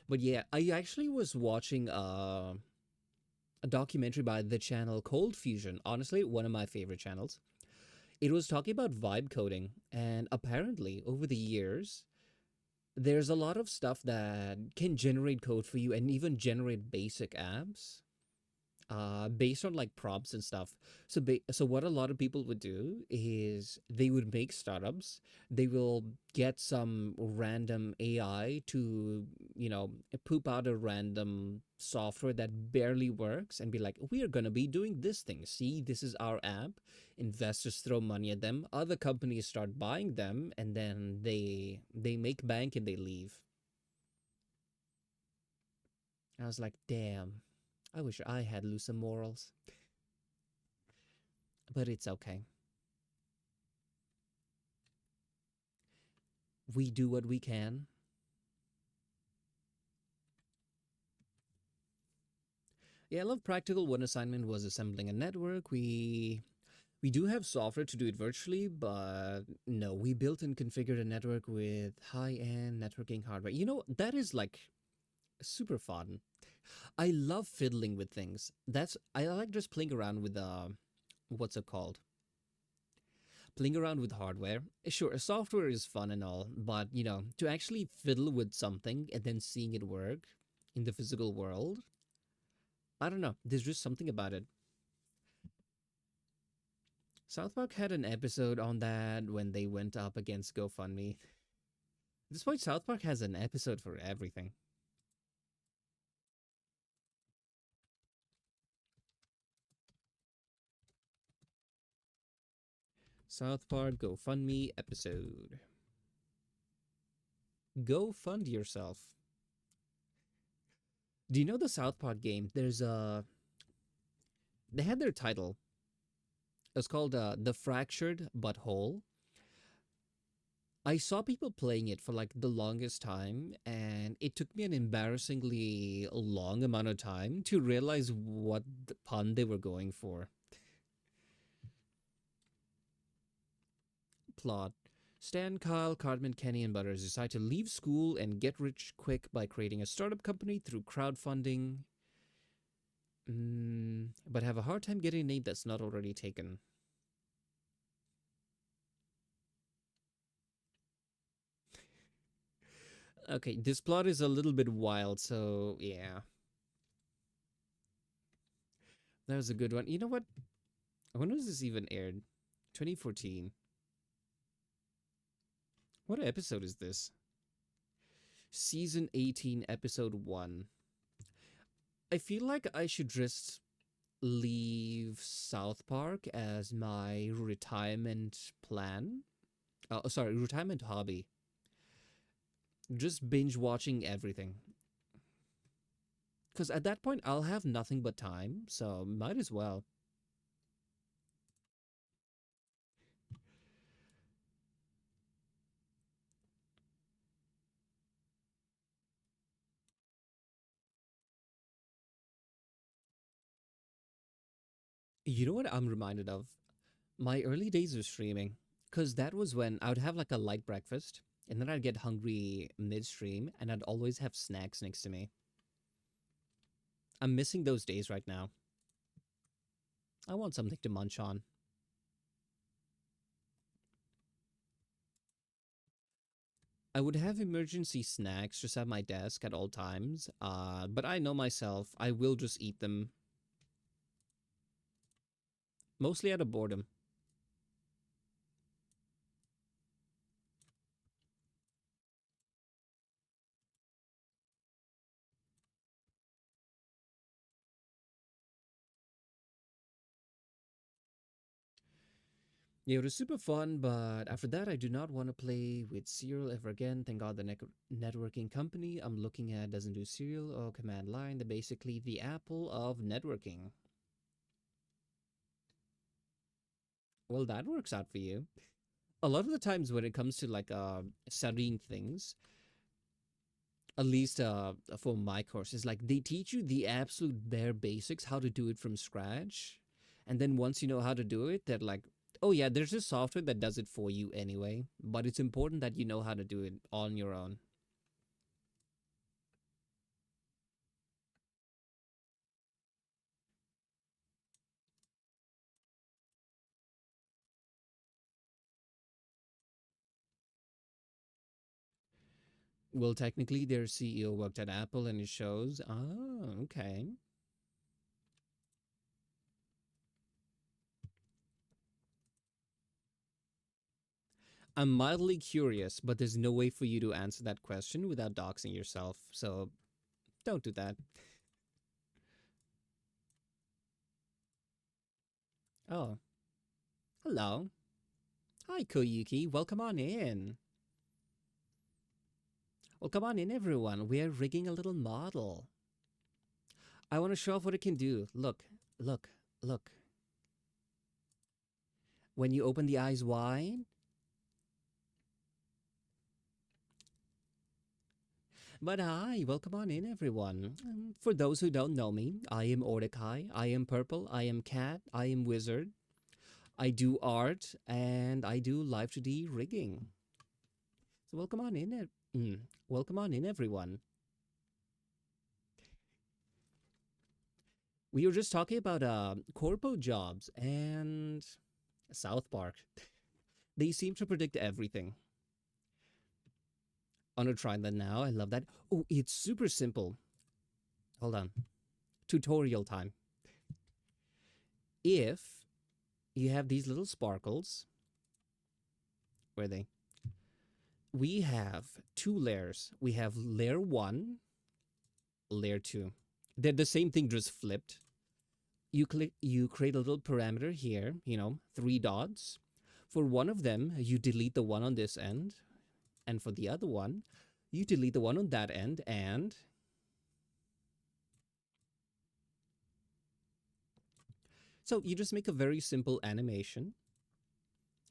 But yeah, I actually was watching a documentary by the channel Cold Fusion. Honestly, one of my favorite channels. It was talking about vibe coding, and apparently, over the years, there's a lot of stuff that can generate code for you and even generate basic apps based on like prompts and stuff. So what a lot of people would do is they would make startups. They will get some random AI to, you know, poop out a random software that barely works and be like, we are gonna be doing this thing. See, this is our app. Investors throw money at them. Other companies start buying them, and then they make bank and they leave. I was like, damn. I wish I had looser morals, but it's okay. We do what we can. Yeah, I love practical. One assignment was assembling a network. We do have software to do it virtually, but no, we built and configured a network with high-end networking hardware. You know, that is like super fun. I love fiddling with things. That's I like just playing around with what's it called? Playing around with hardware. Sure, software is fun and all, but you know, to actually fiddle with something and then seeing it work in the physical world, I don't know. There's just something about it. South Park had an episode on that when they went up against GoFundMe. At this point, South Park has an episode for everything. South Park GoFundMe episode. Go fund yourself. Do you know the South Park game? There's a. They had their title. It was called The Fractured But Whole. I saw people playing it for like the longest time, and it took me an embarrassingly long amount of time to realize what the pun they were going for. Plot. Stan, Kyle, Cartman, Kenny, and Butters decide to leave school and get rich quick by creating a startup company through crowdfunding, but have a hard time getting a name that's not already taken. Okay, this plot is a little bit wild, so yeah. That was a good one. You know what? When was this even aired? 2014. What episode is this? Season 18, episode 1. I feel like I should just leave South Park as my retirement plan. Sorry, retirement hobby. Just binge watching everything. Because at that point, I'll have nothing but time, so might as well. You know what I'm reminded of? My early days of streaming. Because that was when I would have like a light breakfast, and then I'd get hungry midstream, and I'd always have snacks next to me. I'm missing those days right now. I want something to munch on. I would have emergency snacks just at my desk at all times, but I know myself, I will just eat them, mostly out of boredom. Yeah, it was super fun, but after that, I do not want to play with Serial ever again. Thank God the networking company I'm looking at doesn't do Serial or Command Line. They're basically the Apple of networking. Well, that works out for you. A lot of the times when it comes to like studying things, at least for my courses, like they teach you the absolute bare basics, how to do it from scratch. And then once you know how to do it, they're like, oh yeah, there's a software that does it for you anyway. But it's important that you know how to do it on your own. Well, technically, their CEO worked at Apple and it shows. Oh, okay. I'm mildly curious, but there's no way for you to answer that question without doxing yourself. So don't do that. Oh, hello. Hi, Koyuki. Welcome on in. Well, come on in, everyone. We are rigging a little model. I want to show off what it can do. Look, look, look. When you open the eyes wide, but hi, welcome on in, everyone. For those who don't know me, I am Ordikai. I am purple. I am cat. I am wizard. I do art and I do live 2D rigging. So welcome on in. Welcome on in, everyone. We were just talking about corpo jobs and South Park. They seem to predict everything. I'm gonna try that now. I love that. Oh, it's super simple. Hold on. Tutorial time. If you have these little sparkles, where are they? We have two layers. We have layer one, layer two. They're the same thing, just flipped. You create a little parameter here, three dots. For one of them, you delete the one on this end, and for the other one, you delete the one on that end, and so you just make a very simple animation.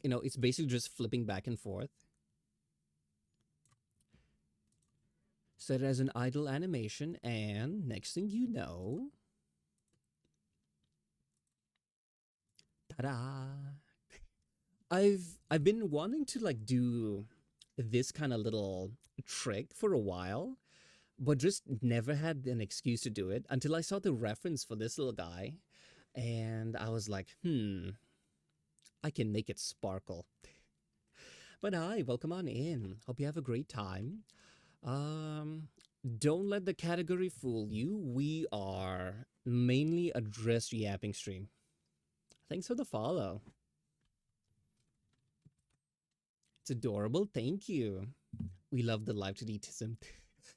It's basically just flipping back and forth. Set it as an idle animation, and next thing you know, ta-da! I've been wanting to like do this kind of little trick for a while, but just never had an excuse to do it until I saw the reference for this little guy. And I was like, I can make it sparkle. But hi, welcome on in. Hope you have a great time. Um, don't let the category fool you. We are mainly a dress yapping stream. Thanks for the follow. It's adorable. Thank you. We love the live to detism.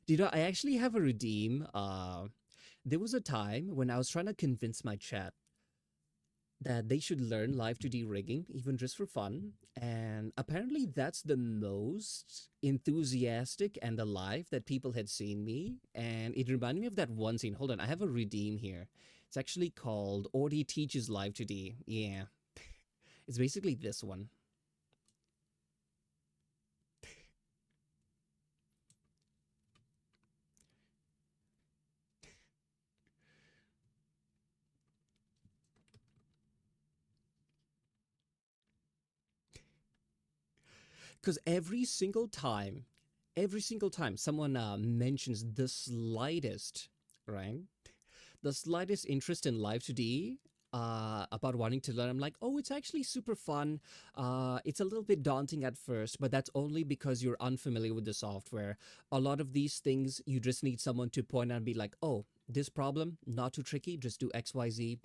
Do you know, I actually have a redeem. There was a time when I was trying to convince my chat that they should learn live 2D rigging, even just for fun. And apparently, that's the most enthusiastic and alive that people had seen me. And it reminded me of that one scene. Hold on, I have a redeem here. It's actually called Ordi Teaches Live 2D. Yeah, it's basically this one. Because every single time someone mentions the slightest, right? The slightest interest in live 2D, about wanting to learn, I'm like, oh, it's actually super fun. It's a little bit daunting at first, but that's only because you're unfamiliar with the software. A lot of these things, you just need someone to point out and be like, oh, this problem, not too tricky, just do XYZ,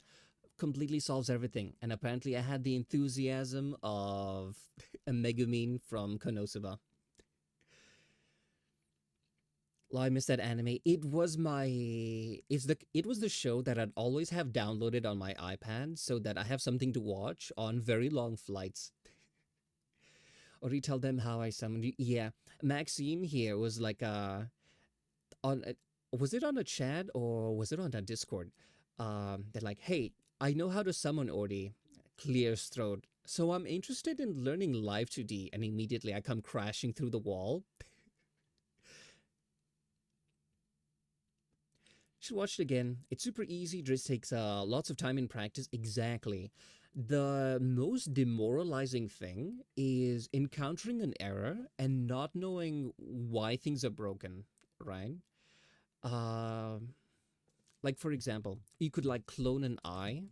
completely solves everything. And apparently, I had the enthusiasm of a Megumin from Konosuba. Well, I missed that anime. It was the show that I'd always have downloaded on my iPad so that I have something to watch on very long flights. Or you tell them how I summoned you. Yeah, Maxime here was like on a, was it on a chat or was it on a Discord? They're like, hey, I know how to summon Ordi. Clears throat. So I'm interested in learning live 2D, and immediately I come crashing through the wall. Should watch it again. It's super easy, just takes lots of time and practice. Exactly. The most demoralizing thing is encountering an error and not knowing why things are broken, right? Uh, like, for example, you could like clone an eye.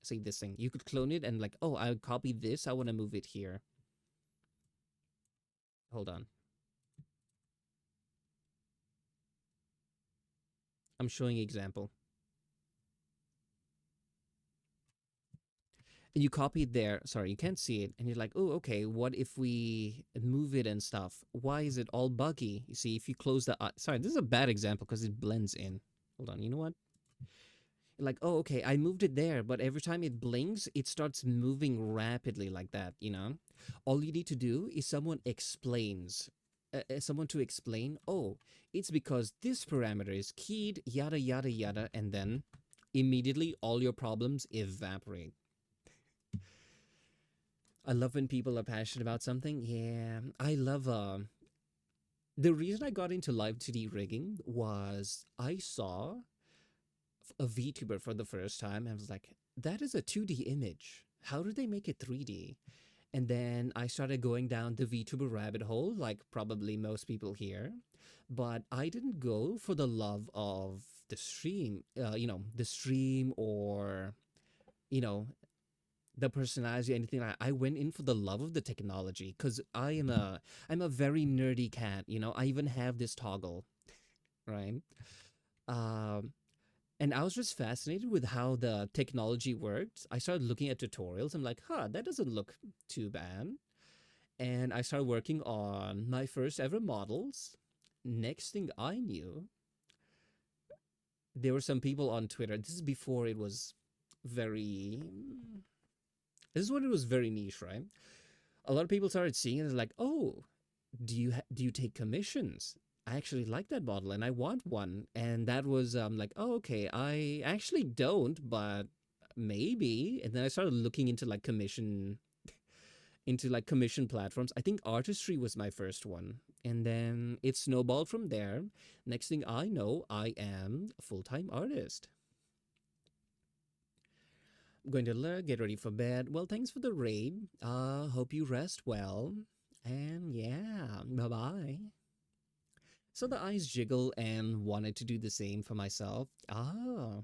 Say this thing. You could clone it and, like, oh, I copy this. I want to move it here. Hold on. I'm showing example. And you copy it there. Sorry, you can't see it. And you're like, oh, okay, what if we move it and stuff? Why is it all buggy? You see, if you close the eye. Sorry, this is a bad example because it blends in. Hold on, you know what? Like, oh, okay, I moved it there, but every time it blinks, it starts moving rapidly like that, you know? All you need to do is someone to explain, oh, it's because this parameter is keyed, yada, yada, yada, and then immediately all your problems evaporate. I love when people are passionate about something. Yeah, I love. The reason I got into live 2D rigging was I saw a VTuber for the first time and I was like, that is a 2D image. How did they make it 3D? And then I started going down the VTuber rabbit hole, like probably most people here. But I didn't go for the love of the stream, the stream or, you know, the personality, anything like that. I went in for the love of the technology because I'm a very nerdy cat. I even have this toggle, right? Um, and I was just fascinated with how the technology worked. I started looking at tutorials. I'm like, huh, that doesn't look too bad. And I started working on my first ever models. Next thing I knew, there were some people on Twitter. This is before it was very. This is when it was very niche, right? A lot of people started seeing it as like, oh, do you take commissions? I actually like that model and I want one. And that was like, oh, okay, I actually don't, but maybe. And then I started looking into like commission platforms. I think Artistry was my first one. And then it snowballed from there. Next thing I know, I am a full-time artist. Going to get ready for bed. Well, thanks for the raid. Hope you rest well. And yeah, bye bye. So the eyes jiggle and wanted to do the same for myself. Ah,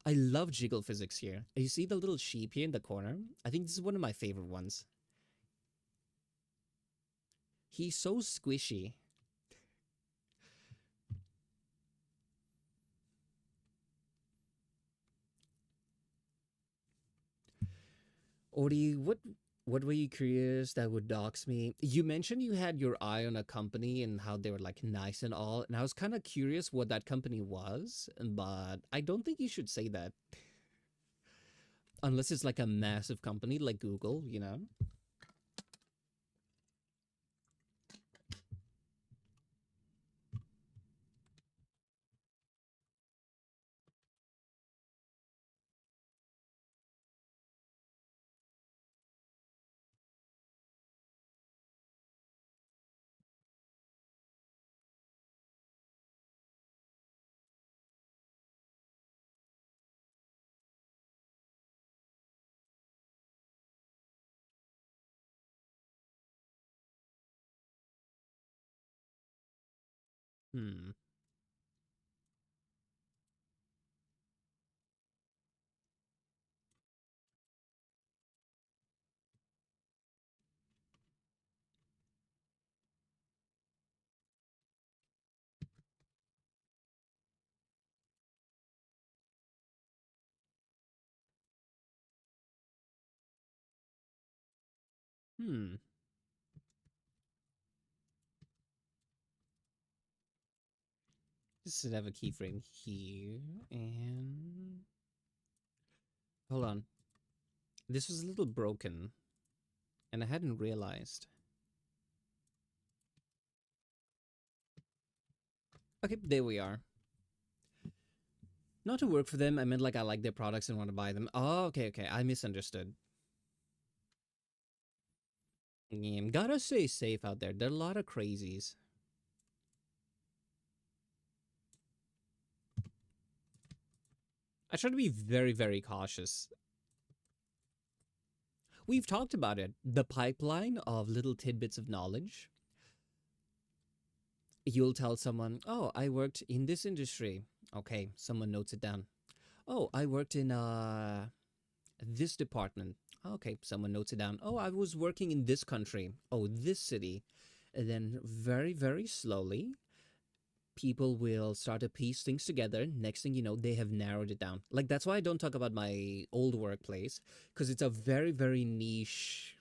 I love jiggle physics here. You see the little sheep here in the corner? I think this is one of my favorite ones. He's so squishy. Ori, what were you curious that would dox me? You mentioned you had your eye on a company and how they were like nice and all, and I was kind of curious what that company was, but I don't think you should say that unless it's like a massive company like Google, you know? Hmm. Hmm. Just have a keyframe here and hold on. This was a little broken and I hadn't realized. Okay, there we are. Not to work for them, I meant like I like their products and want to buy them. Oh, okay, okay. I misunderstood. Yeah, gotta stay safe out there. There are a lot of crazies. I try to be very, very cautious. We've talked about it. The pipeline of little tidbits of knowledge. You'll tell someone, oh, I worked in this industry. Okay, someone notes it down. Oh, I worked in this department. Okay, someone notes it down. Oh, I was working in this country. Oh, this city. And then very, very slowly, people will start to piece things together. Next thing you know, they have narrowed it down. Like, that's why I don't talk about my old workplace, because it's a very, very niche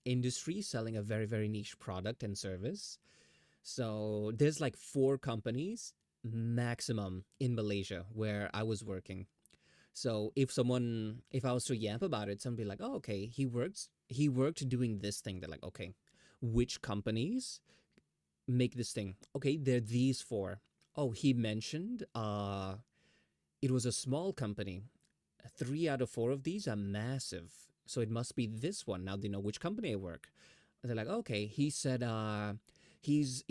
industry selling a very, very niche product and service. So there's like four companies maximum in Malaysia where I was working. So if I was to yap about it, someone would be like, oh, okay, he worked doing this thing. They're like, okay, which companies make this thing? Okay, they're these four. Oh, he mentioned it was a small company. Three out of four of these are massive. So it must be this one. Now they know which company I work. And they're like, okay, he said he's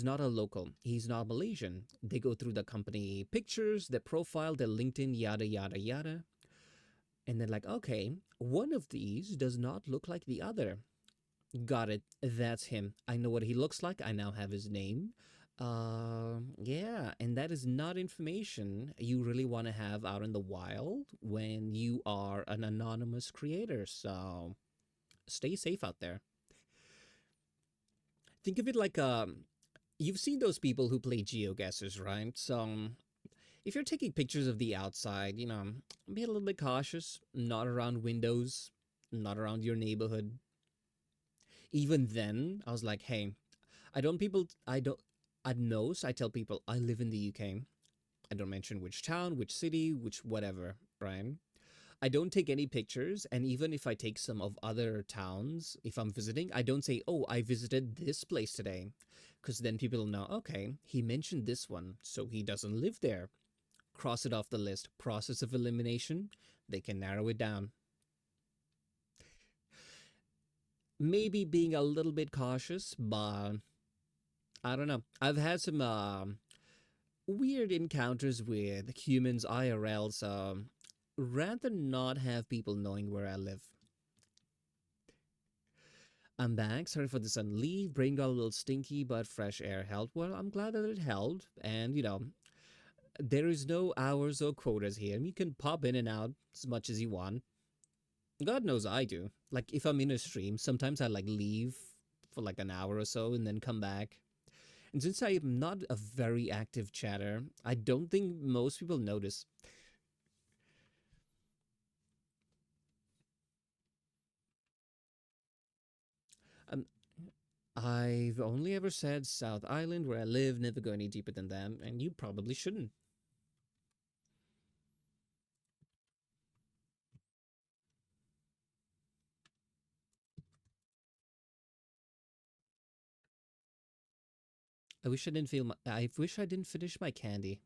not a local. He's not Malaysian. They go through the company pictures, their profile, their LinkedIn, yada yada yada. And they're like, okay, one of these does not look like the other. Got it. That's him. I know what he looks like. I now have his name. Yeah, and that is not information you really want to have out in the wild when you are an anonymous creator. So stay safe out there. Think of it like you've seen those people who play geoguessers, right? So if you're taking pictures of the outside, be a little bit cautious. Not around windows, not around your neighborhood. Even then, I was like, hey, I don't, at nose, I tell people I live in the UK. I don't mention which town, which city, which whatever, right? I don't take any pictures. And even if I take some of other towns, if I'm visiting, I don't say, oh, I visited this place today. Because then people will know, okay, he mentioned this one, so he doesn't live there. Cross it off the list. Process of elimination, they can narrow it down. Maybe being a little bit cautious, but I don't know. I've had some weird encounters with humans IRL. So rather not have people knowing where I live. I'm back. Sorry for the sudden leave. Brain got a little stinky, but fresh air helped. Well, I'm glad that it helped. And, there is no hours or quotas here. You can pop in and out as much as you want. God knows I do. Like, if I'm in a stream, sometimes I like leave for like an hour or so and then come back. And since I am not a very active chatter, I don't think most people notice. Um, I've only ever said South Island where I live, never go any deeper than that, and you probably shouldn't. I wish I didn't finish my candy.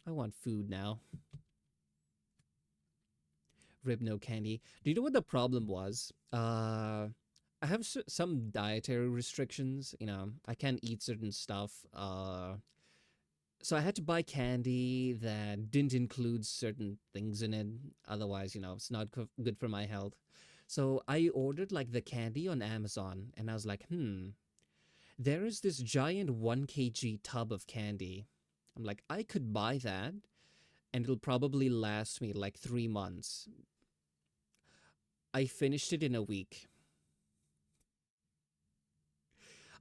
I want food now. Rib no candy. Do you know what the problem was? I have some dietary restrictions. I can't eat certain stuff. So I had to buy candy that didn't include certain things in it. Otherwise, it's not good for my health. So I ordered like the candy on Amazon, and I was like, there is this giant 1 kg tub of candy. I'm like, I could buy that, and it'll probably last me like 3 months. I finished it in a week.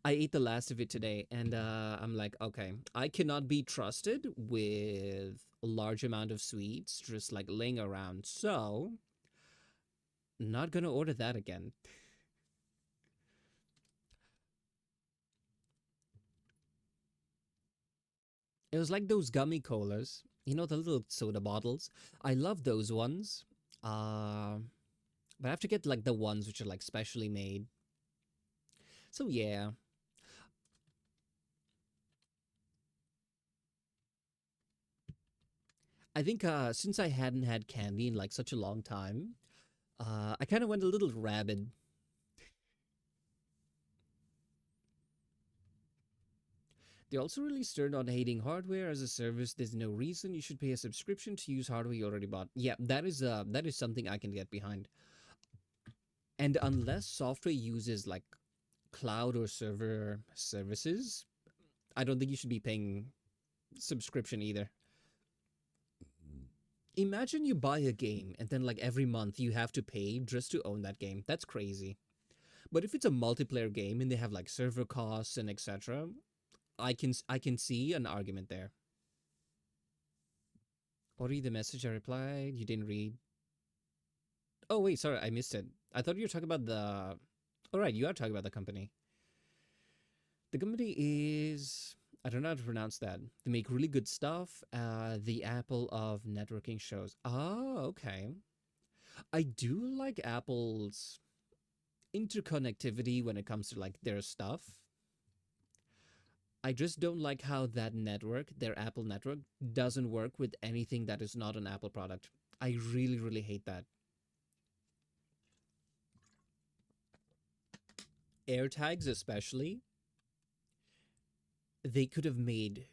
I ate the last of it today, and I'm like, okay, I cannot be trusted with a large amount of sweets just like laying around. So, not gonna order that again. It was like those gummy colas, the little soda bottles. I love those ones. Uh, but I have to get like the ones which are like specially made. So yeah, I think since I hadn't had candy in like such a long time, I kind of went a little rabid. They also really stern on hating hardware as a service. There's no reason you should pay a subscription to use hardware you already bought. Yeah, that is something I can get behind. And unless software uses like cloud or server services, I don't think you should be paying subscription either. Imagine you buy a game and then like every month you have to pay just to own that game. That's crazy. But if it's a multiplayer game and they have like server costs and etc., I can see an argument there. Or read the message I replied. You didn't read. Oh wait, sorry, I missed it. I thought you were talking about the. All right, you are talking about the company. The company is. I don't know how to pronounce that. They make really good stuff. The Apple of networking shows. Oh, okay. I do like Apple's interconnectivity when it comes to like their stuff. I just don't like how that network, their Apple network, doesn't work with anything that is not an Apple product. I really, really hate that. AirTags, especially, they could have made,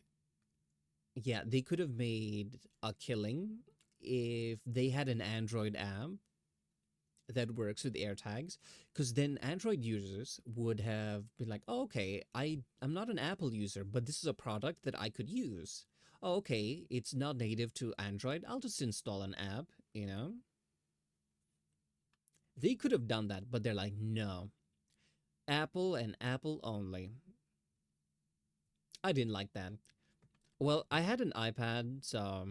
yeah, they could have made a killing if they had an Android app that works with AirTags, because then Android users would have been like, oh, okay, I'm not an Apple user, but this is a product that I could use. Oh, okay, it's not native to Android. I'll just install an app, you know? They could have done that, but they're like, no, Apple and Apple only. I didn't like that. Well, I had an iPad, so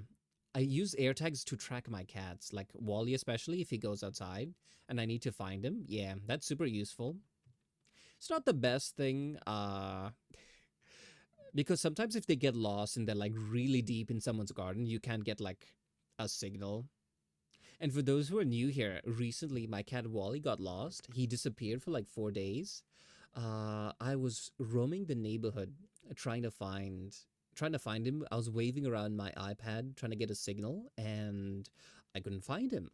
I use AirTags to track my cats, like Wally, especially if he goes outside and I need to find him. Yeah, that's super useful. It's not the best thing, because sometimes if they get lost and they're like really deep in someone's garden, you can't get like a signal. And for those who are new here, recently my cat Wally got lost. He disappeared for like 4 days. I was roaming the neighborhood trying to find trying to find him. I was waving around my iPad trying to get a signal, and I couldn't find him.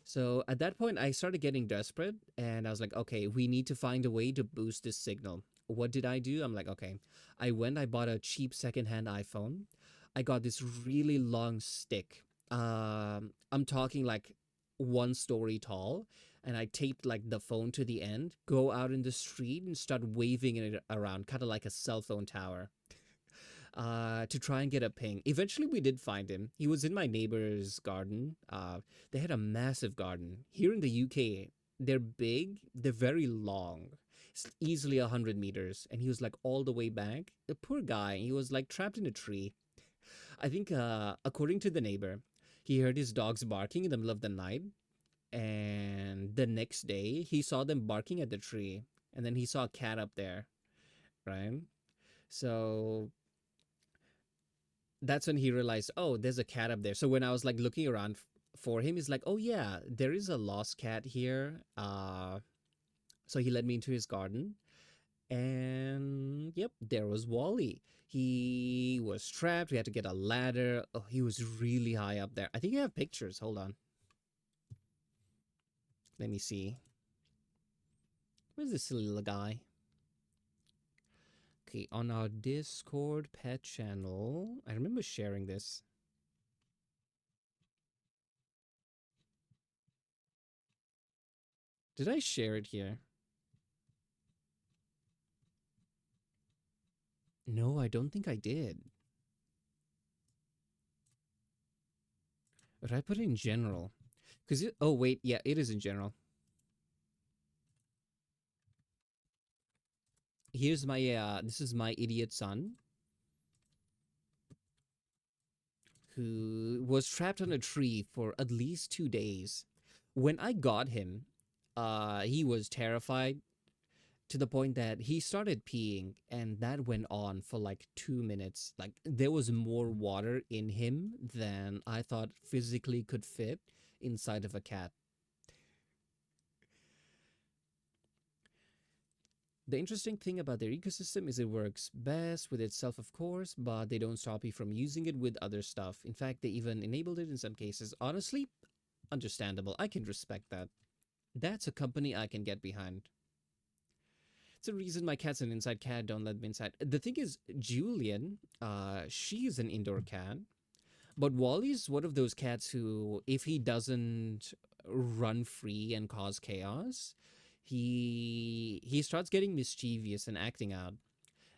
So at that point, I started getting desperate, and I was like, okay, we need to find a way to boost this signal. what did I do? I'm like, okay. I bought a cheap secondhand iPhone. I got this really long stick. I'm talking like 1 story tall. And I taped like the phone to the end, go out in the street and start waving it around, kind of like a cell phone tower, to try and get a ping. Eventually, we did find him. He was in my neighbor's garden. They had a massive garden. Here in the UK, they're big, they're very long. It's easily 100 meters. And he was like all the way back. The poor guy, he was like trapped in a tree. I think, according to the neighbor, he heard his dogs barking in the middle of the night. And the next day, he saw them barking at the tree. And then he saw a cat up there, right? So that's when he realized, oh, there's a cat up there. So when I was like looking around for him, he's like, oh yeah, there is a lost cat here. So he led me into his garden, and yep, there was Wally. He was trapped. We had to get a ladder. Oh, he was really high up there. I think I have pictures. Hold on, let me see. Where's this silly little guy? Okay, on our Discord pet channel, I remember sharing this. Did I share it here? No, I don't think I did. But I put it in general. Because oh wait, yeah, it is in general. Here's my this is my idiot son who was trapped on a tree for at least 2 days. When I got him, he was terrified to the point that he started peeing, and that went on for like 2 minutes. Like there was more water in him than I thought physically could fit inside of a cat. The interesting thing about their ecosystem is it works best with itself, of course, but they don't stop you from using it with other stuff. In fact, they even enabled it in some cases. Honestly, understandable. I can respect that. That's a company I can get behind. It's a reason my cat's an inside cat. Don't let me inside. The thing is, Julian, she is an indoor cat, but Wally's one of those cats who, if he doesn't run free and cause chaos, he starts getting mischievous and acting out.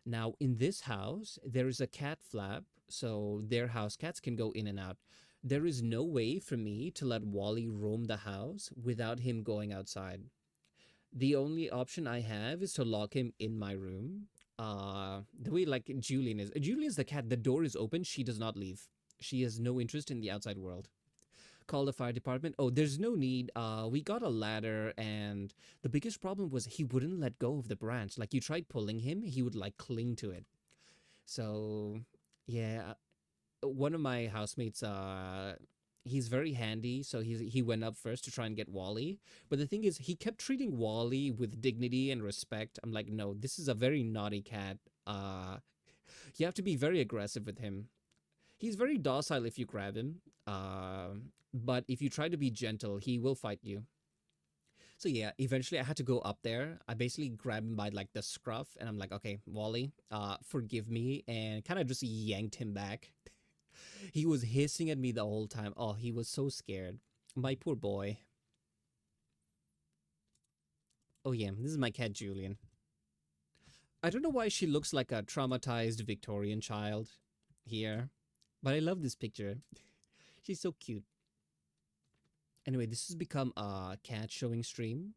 Now, in this house, there is a cat flap, so their house cats can go in and out. There is no way for me to let Wally roam the house without him going outside. The only option I have is to lock him in my room. The way like Julian is. Julian is the cat. The door is open. She does not leave. She has no interest in the outside world. Call the fire department. Oh, there's no need. We got a ladder, and the biggest problem was he wouldn't let go of the branch. Like you tried pulling him, he would like cling to it. So yeah, one of my housemates, he's very handy, so he went up first to try and get Wally. But the thing is, he kept treating Wally with dignity and respect. I'm like, no, this is a very naughty cat. You have to be very aggressive with him. He's very docile if you grab him, but if you try to be gentle, he will fight you. So yeah, eventually I had to go up there. I basically grabbed him by like the scruff, and I'm like, okay, Wally, forgive me, and kind of just yanked him back. He was hissing at me the whole time. Oh, he was so scared. My poor boy. Oh yeah, this is my cat Julian. I don't know why she looks like a traumatized Victorian child here, but I love this picture. She's so cute. Anyway, this has become a cat showing stream.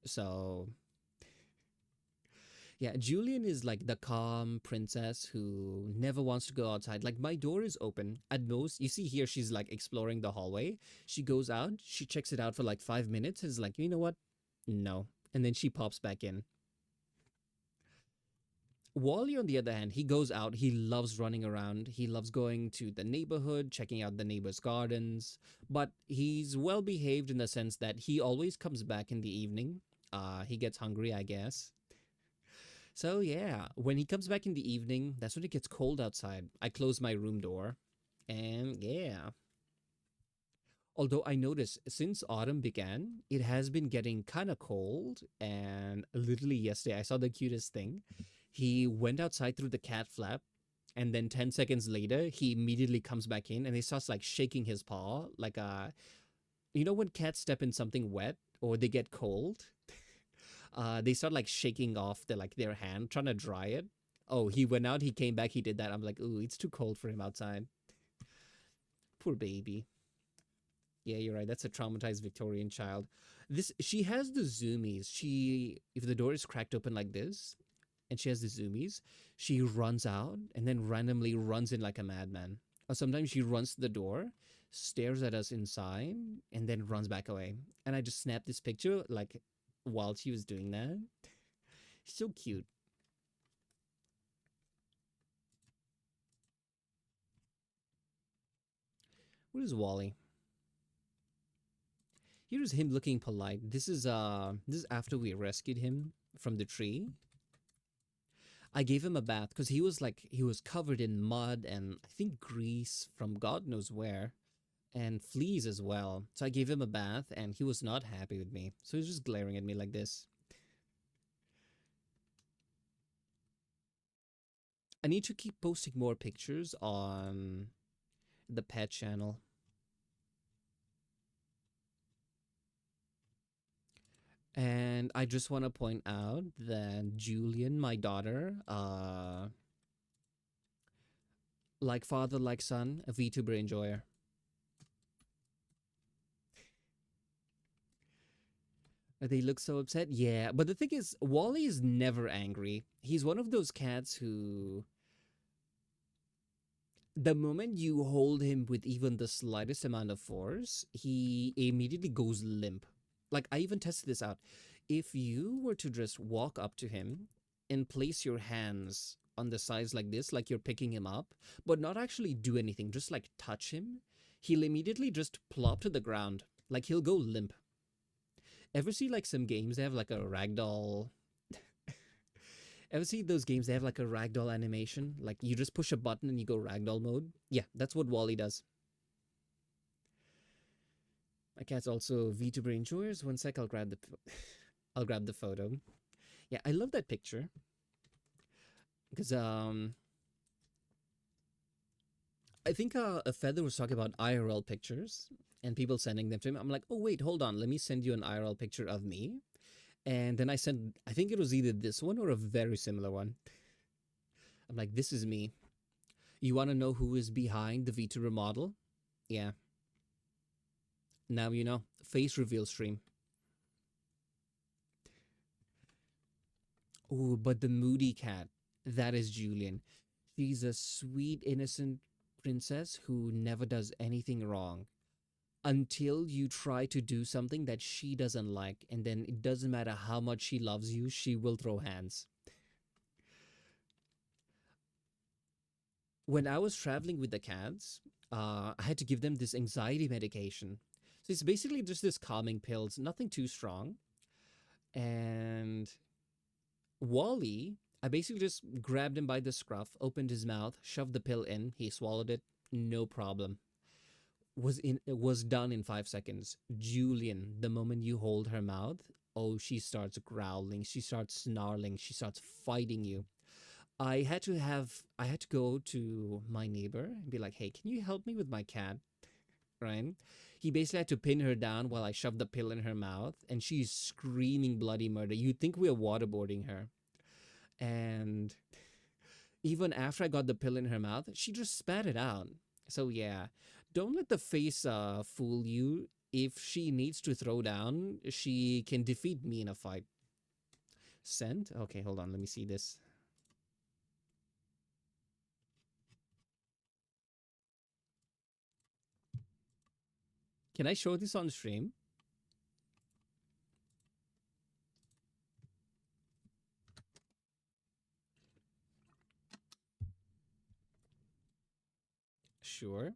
So, yeah, Julian is like the calm princess who never wants to go outside. Like, my door is open. At most, you see here, she's like exploring the hallway. She goes out, she checks it out for like 5 minutes, and is like, you know what? No. And then she pops back in. Wally, on the other hand, he goes out. He loves running around. He loves going to the neighborhood, checking out the neighbors' gardens. But he's well behaved in the sense that he always comes back in the evening. He gets hungry, I guess. So, yeah, when he comes back in the evening, that's when it gets cold outside. I close my room door. And yeah. Although I noticed since autumn began, it has been getting kind of cold. And literally yesterday, I saw the cutest thing. He went outside through the cat flap, and then 10 seconds later, he immediately comes back in and he starts like shaking his paw. Like, when cats step in something wet or they get cold, they start like shaking off their hand, trying to dry it. Oh, he went out, he came back, he did that. I'm like, ooh, it's too cold for him outside. Poor baby. Yeah, you're right. That's a traumatized Victorian child. This She has the zoomies. If the door is cracked open like this, and she has the zoomies, she runs out and then randomly runs in like a madman. Or sometimes she runs to the door, stares at us inside, and then runs back away. And I just snapped this picture like while she was doing that. So cute. What is Wally? Here's him looking polite. This is after we rescued him from the tree. I gave him a bath because he was covered in mud and I think grease from God knows where and fleas as well. So I gave him a bath and he was not happy with me. So he was just glaring at me like this. I need to keep posting more pictures on the pet channel. And I just want to point out that Julian, my daughter, like father, like son, a VTuber enjoyer. They look so upset. Yeah, but the thing is, Wally is never angry. He's one of those cats who, the moment you hold him with even the slightest amount of force, he immediately goes limp. Like, I even tested this out. If you were to just walk up to him and place your hands on the sides like this, like you're picking him up, but not actually do anything, just like touch him, he'll immediately just plop to the ground. Like, he'll go limp. Ever see like some games they have like a ragdoll? Ever see those games they have like a ragdoll animation? Like you just push a button and you go ragdoll mode? Yeah, that's what Wally does. My cat's also VTuber enjoyers. One sec, I'll grab the photo. Yeah, I love that picture because I think a feather was talking about IRL pictures and people sending them to him. I'm like, oh wait, hold on, let me send you an IRL picture of me. And then I sent, I think it was either this one or a very similar one. I'm like, this is me. You want to know who is behind the VTuber model? Yeah, now you know. Face reveal stream. Oh, but the moody cat, that is Julian. She's a sweet, innocent princess who never does anything wrong until you try to do something that she doesn't like. And then it doesn't matter how much she loves you, she will throw hands. When I was traveling with the cats, I had to give them this anxiety medication. So it's basically just this calming pills, nothing too strong. And Wally, I basically just grabbed him by the scruff, opened his mouth, shoved the pill in, he swallowed it, no problem. It was done in 5 seconds. Julian, the moment you hold her mouth, oh, she starts growling, she starts snarling, she starts fighting you. I had to go to my neighbor and be like, hey, can you help me with my cat? Right? He basically had to pin her down while I shoved the pill in her mouth, and she's screaming bloody murder. You'd think we were waterboarding her. And even after I got the pill in her mouth, she just spat it out. So yeah, don't let the face fool you. If she needs to throw down, she can defeat me in a fight. Sent? Okay, hold on. Let me see this. Can I show this on stream? Sure.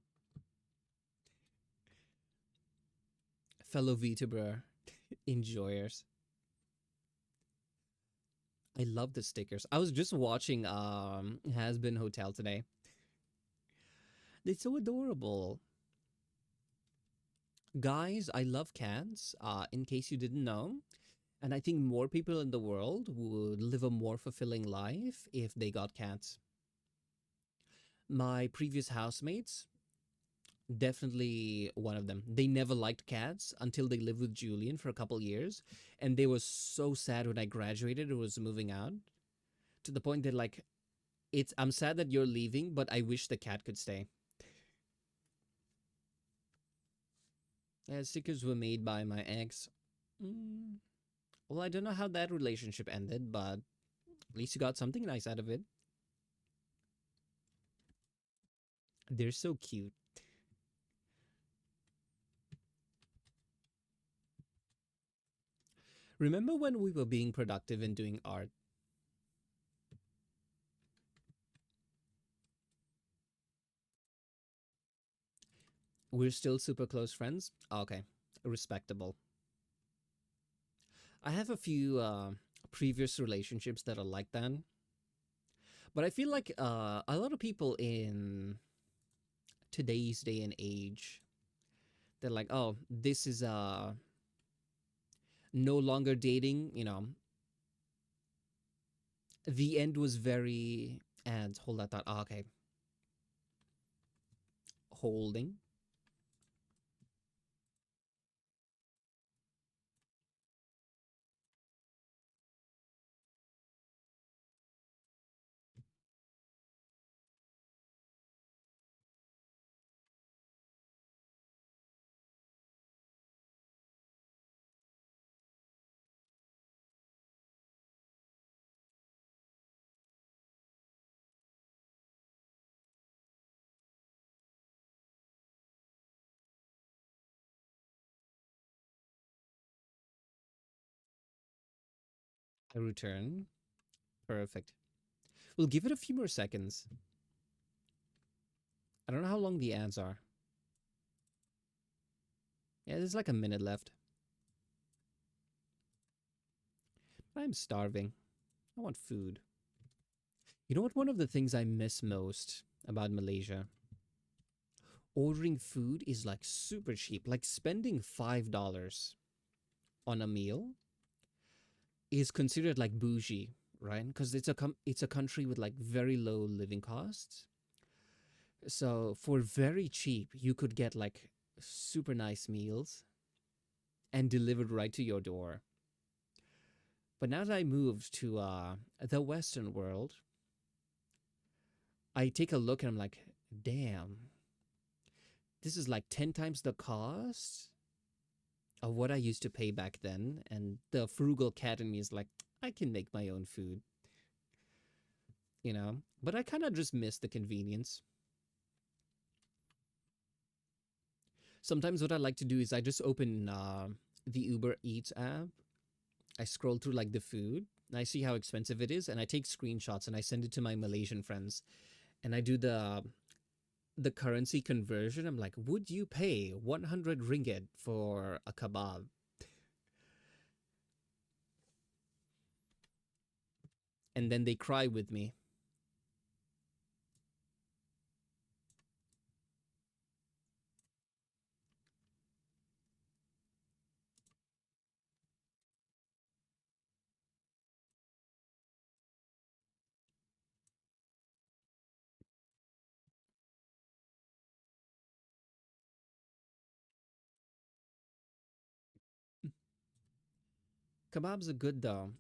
Fellow VTuber enjoyers. I love the stickers. I was just watching Has Been Hotel today. They're so adorable. Guys, I love cats. In case you didn't know, and I think more people in the world would live a more fulfilling life if they got cats. My previous housemates, definitely one of them. They never liked cats until they lived with Julian for a couple years, and they were so sad when I graduated and was moving out, to the point that like it's I'm sad that you're leaving, but I wish the cat could stay. Yeah, stickers were made by my ex. Mm, well, I don't know how that relationship ended, but at least you got something nice out of it. They're so cute. Remember when we were being productive and doing art? We're still super close friends? Okay, respectable. I have a few previous relationships that are like that, but I feel like a lot of people in today's day and age, they're like, oh, this is no longer dating. The end was very, and hold that thought. Okay, holding. I return. Perfect. We'll give it a few more seconds. I don't know how long the ads are. Yeah, there's like a minute left. I'm starving. I want food. You know what? One of the things I miss most about Malaysia, ordering food is like super cheap. Like spending $5 on a meal is considered like bougie, right? Because it's a country with like very low living costs. So for very cheap, you could get like super nice meals and delivered right to your door. But now that I moved to the Western world, I take a look and I'm like, damn, this is like 10 times the cost of what I used to pay back then. And the frugal cat in me is like, I can make my own food, you know? But I kind of just miss the convenience. Sometimes what I like to do is I just open the Uber Eats app. I scroll through like the food and I see how expensive it is and I take screenshots and I send it to my Malaysian friends and I do the currency conversion. I'm like, would you pay 100 ringgit for a kebab? And then they cry with me. Kebabs are good though.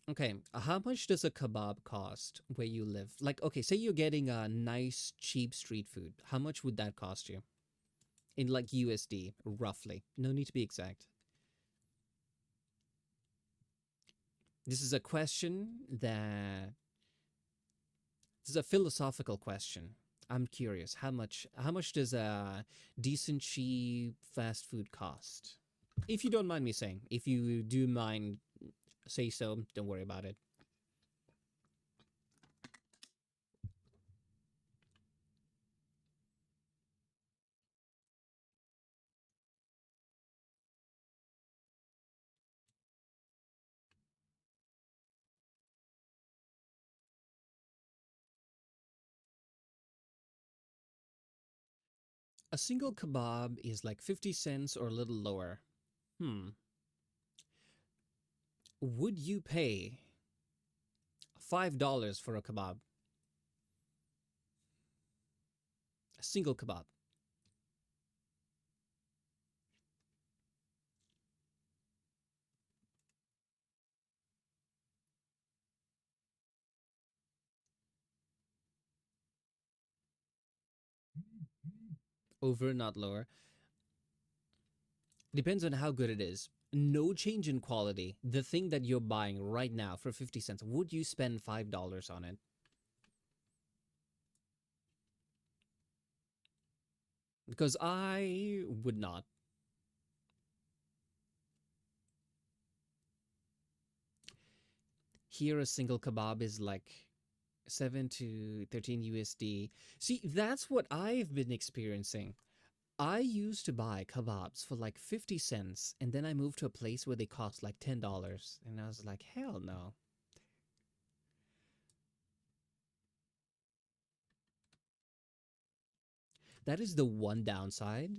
Okay, how much does a kebab cost where you live? Like, okay, say you're getting a nice, cheap street food. How much would that cost you? In like USD, roughly. No need to be exact. This is a question that this is a philosophical question. I'm curious, how much does a decent cheap fast food cost? If you don't mind me saying. If you do mind, say so, don't worry about it. A single kebab is like 50 cents or a little lower. Hmm. Would you pay $5 for a kebab? A single kebab. Over, not lower. Depends on how good it is. No change in quality. The thing that you're buying right now for 50 cents, would you spend $5 on it? Because I would not. Here, a single kebab is like 7 to 13 USD. See, that's what I've been experiencing. I used to buy kebabs for like 50 cents, and then I moved to a place where they cost like $10. And I was like, hell no. That is the one downside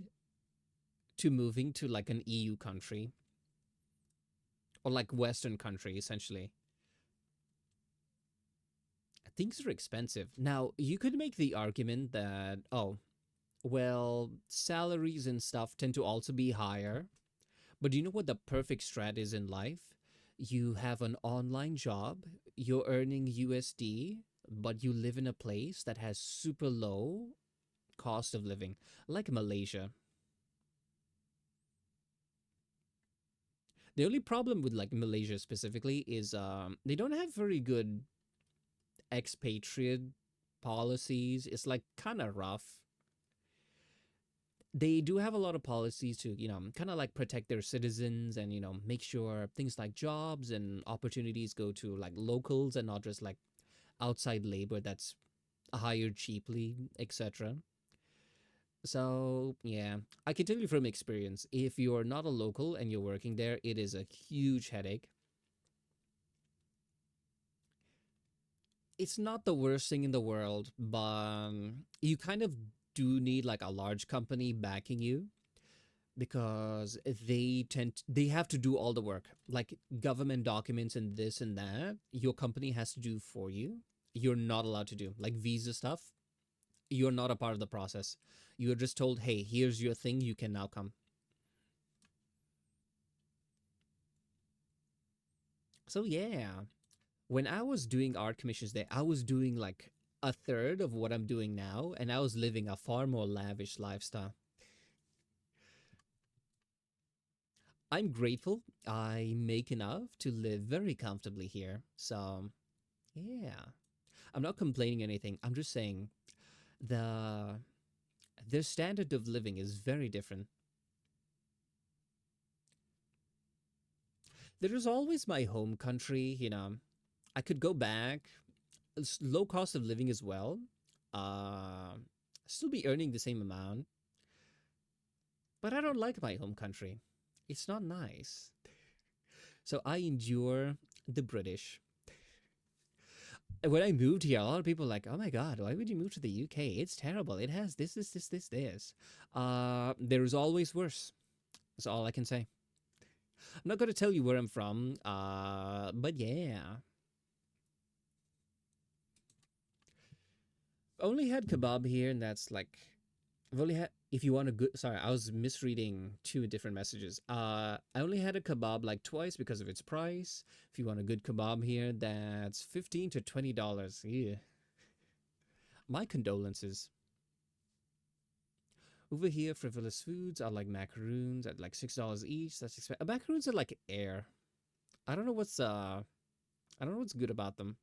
to moving to like an EU country or like Western country, essentially. Things are expensive. Now, you could make the argument that, oh, well, salaries and stuff tend to also be higher. But do you know what the perfect strat is in life? You have an online job, you're earning USD, but you live in a place that has super low cost of living, like Malaysia. The only problem with like Malaysia specifically is they don't have very good expatriate policies. It's like kind of rough. They do have a lot of policies to, kind of like protect their citizens and, make sure things like jobs and opportunities go to like locals and not just like outside labor that's hired cheaply, etc. So, yeah, I can tell you from experience, if you're not a local and you're working there, it is a huge headache. It's not the worst thing in the world, but you kind of do need like a large company backing you because they have to do all the work, like government documents and this and that your company has to do for you. You're not allowed to do like visa stuff. You're not a part of the process. You're just told, hey, here's your thing, you can now come. So yeah, when I was doing art commissions there, I was doing like a third of what I'm doing now, and I was living a far more lavish lifestyle. I'm grateful I make enough to live very comfortably here. So yeah, I'm not complaining anything. I'm just saying the their standard of living is very different. There is always my home country, I could go back. It's low cost of living as well. Uh, Still be earning the same amount, but I don't like my home country. It's not nice. So I endure the British. When I moved here, a lot of people were like, "Oh my god, why would you move to the UK? It's terrible. It has this. There's always worse. That's all I can say. I'm not going to tell you where I'm from, but yeah, only had kebab here, and that's like I've only had. If you want a good, sorry, I was misreading two different messages. I only had a kebab like twice because of its price. If you want a good kebab here, that's $15 to $20. Yeah, my condolences. Over here, frivolous foods are like macaroons at like $6 each. That's expensive. Macaroons are like air. I don't know what's I don't know what's good about them.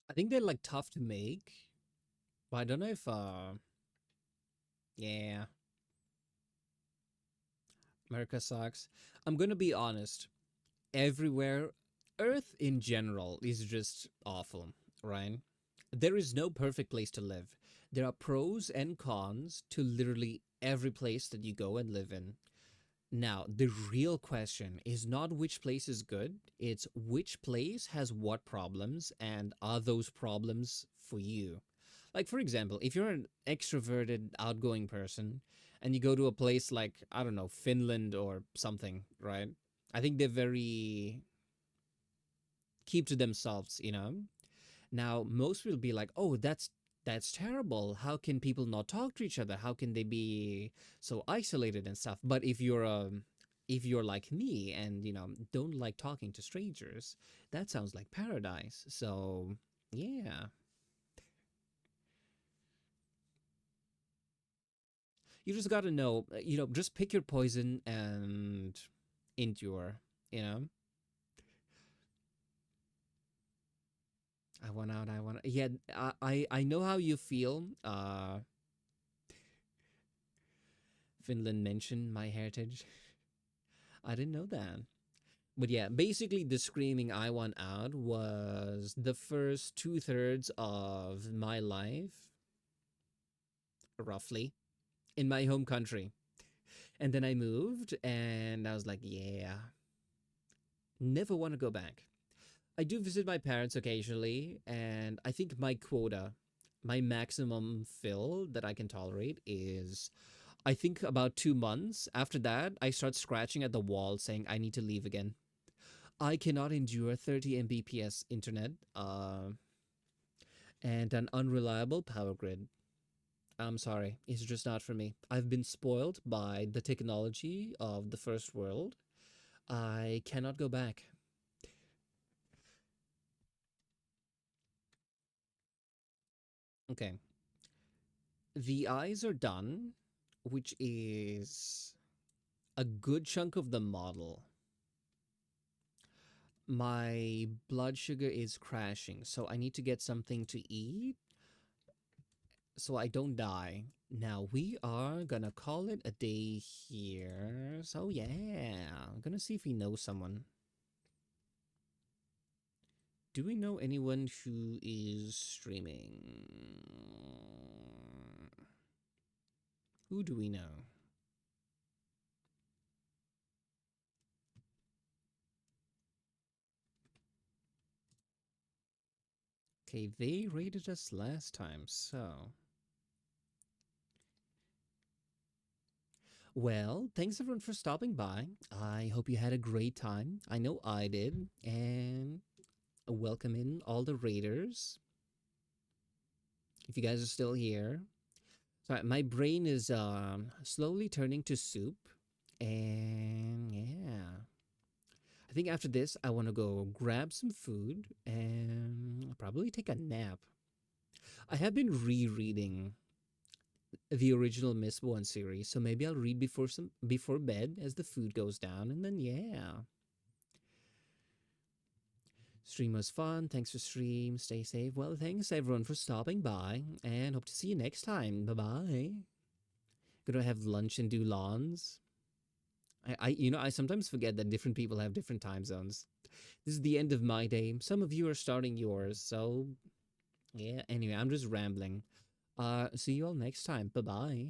I think they're like tough to make, but I don't know if yeah, America sucks. I'm gonna be honest. Everywhere, Earth in general is just awful, right? There is no perfect place to live. There are pros and cons to literally every place that you go and live in. Now, the real question is not which place is good, it's which place has what problems and are those problems for you? Like, for example, if you're an extroverted, outgoing person and you go to a place like, I don't know, Finland or something, right? I think they're very keep to themselves, you know? Now, most will be like, "Oh, that's terrible. How can people not talk to each other? How can they be so isolated and stuff?" But if you're like me and don't like talking to strangers, that sounds like paradise. So yeah, you just got to know. Just pick your poison and endure. You know, I want out. I want. Yeah, I know how you feel. Finland mentioned my heritage. I didn't know that. But yeah, basically, the screaming I want out was the first two-thirds of my life, roughly, in my home country. And then I moved, and I was like, yeah, never want to go back. I do visit my parents occasionally, and I think my quota, my maximum fill that I can tolerate is, I think, about 2 months. After that, I start scratching at the wall saying, I need to leave again. I cannot endure 30 Mbps internet and an unreliable power grid. I'm sorry, it's just not for me. I've been spoiled by the technology of the first world. I cannot go back. Okay, the eyes are done, which is a good chunk of the model. My blood sugar is crashing, so I need to get something to eat so I don't die. Now we are gonna call it a day here. So yeah, I'm gonna see if we know someone. Do we know anyone who is streaming? Who do we know? Okay, they rated us last time, so. Well, thanks everyone for stopping by. I hope you had a great time. I know I did. And welcome in all the raiders. If you guys are still here. Sorry, my brain is slowly turning to soup. And yeah. I think after this, I want to go grab some food and probably take a nap. I have been rereading the original Miss One series, so maybe I'll read before bed as the food goes down, and then yeah. Stream was fun. Thanks for stream. Stay safe. Well, thanks everyone for stopping by, and hope to see you next time. Bye bye. Gonna have lunch and do lawns. I sometimes forget that different people have different time zones. This is the end of my day. Some of you are starting yours, so yeah. Anyway, I'm just rambling. See you all next time. Bye bye.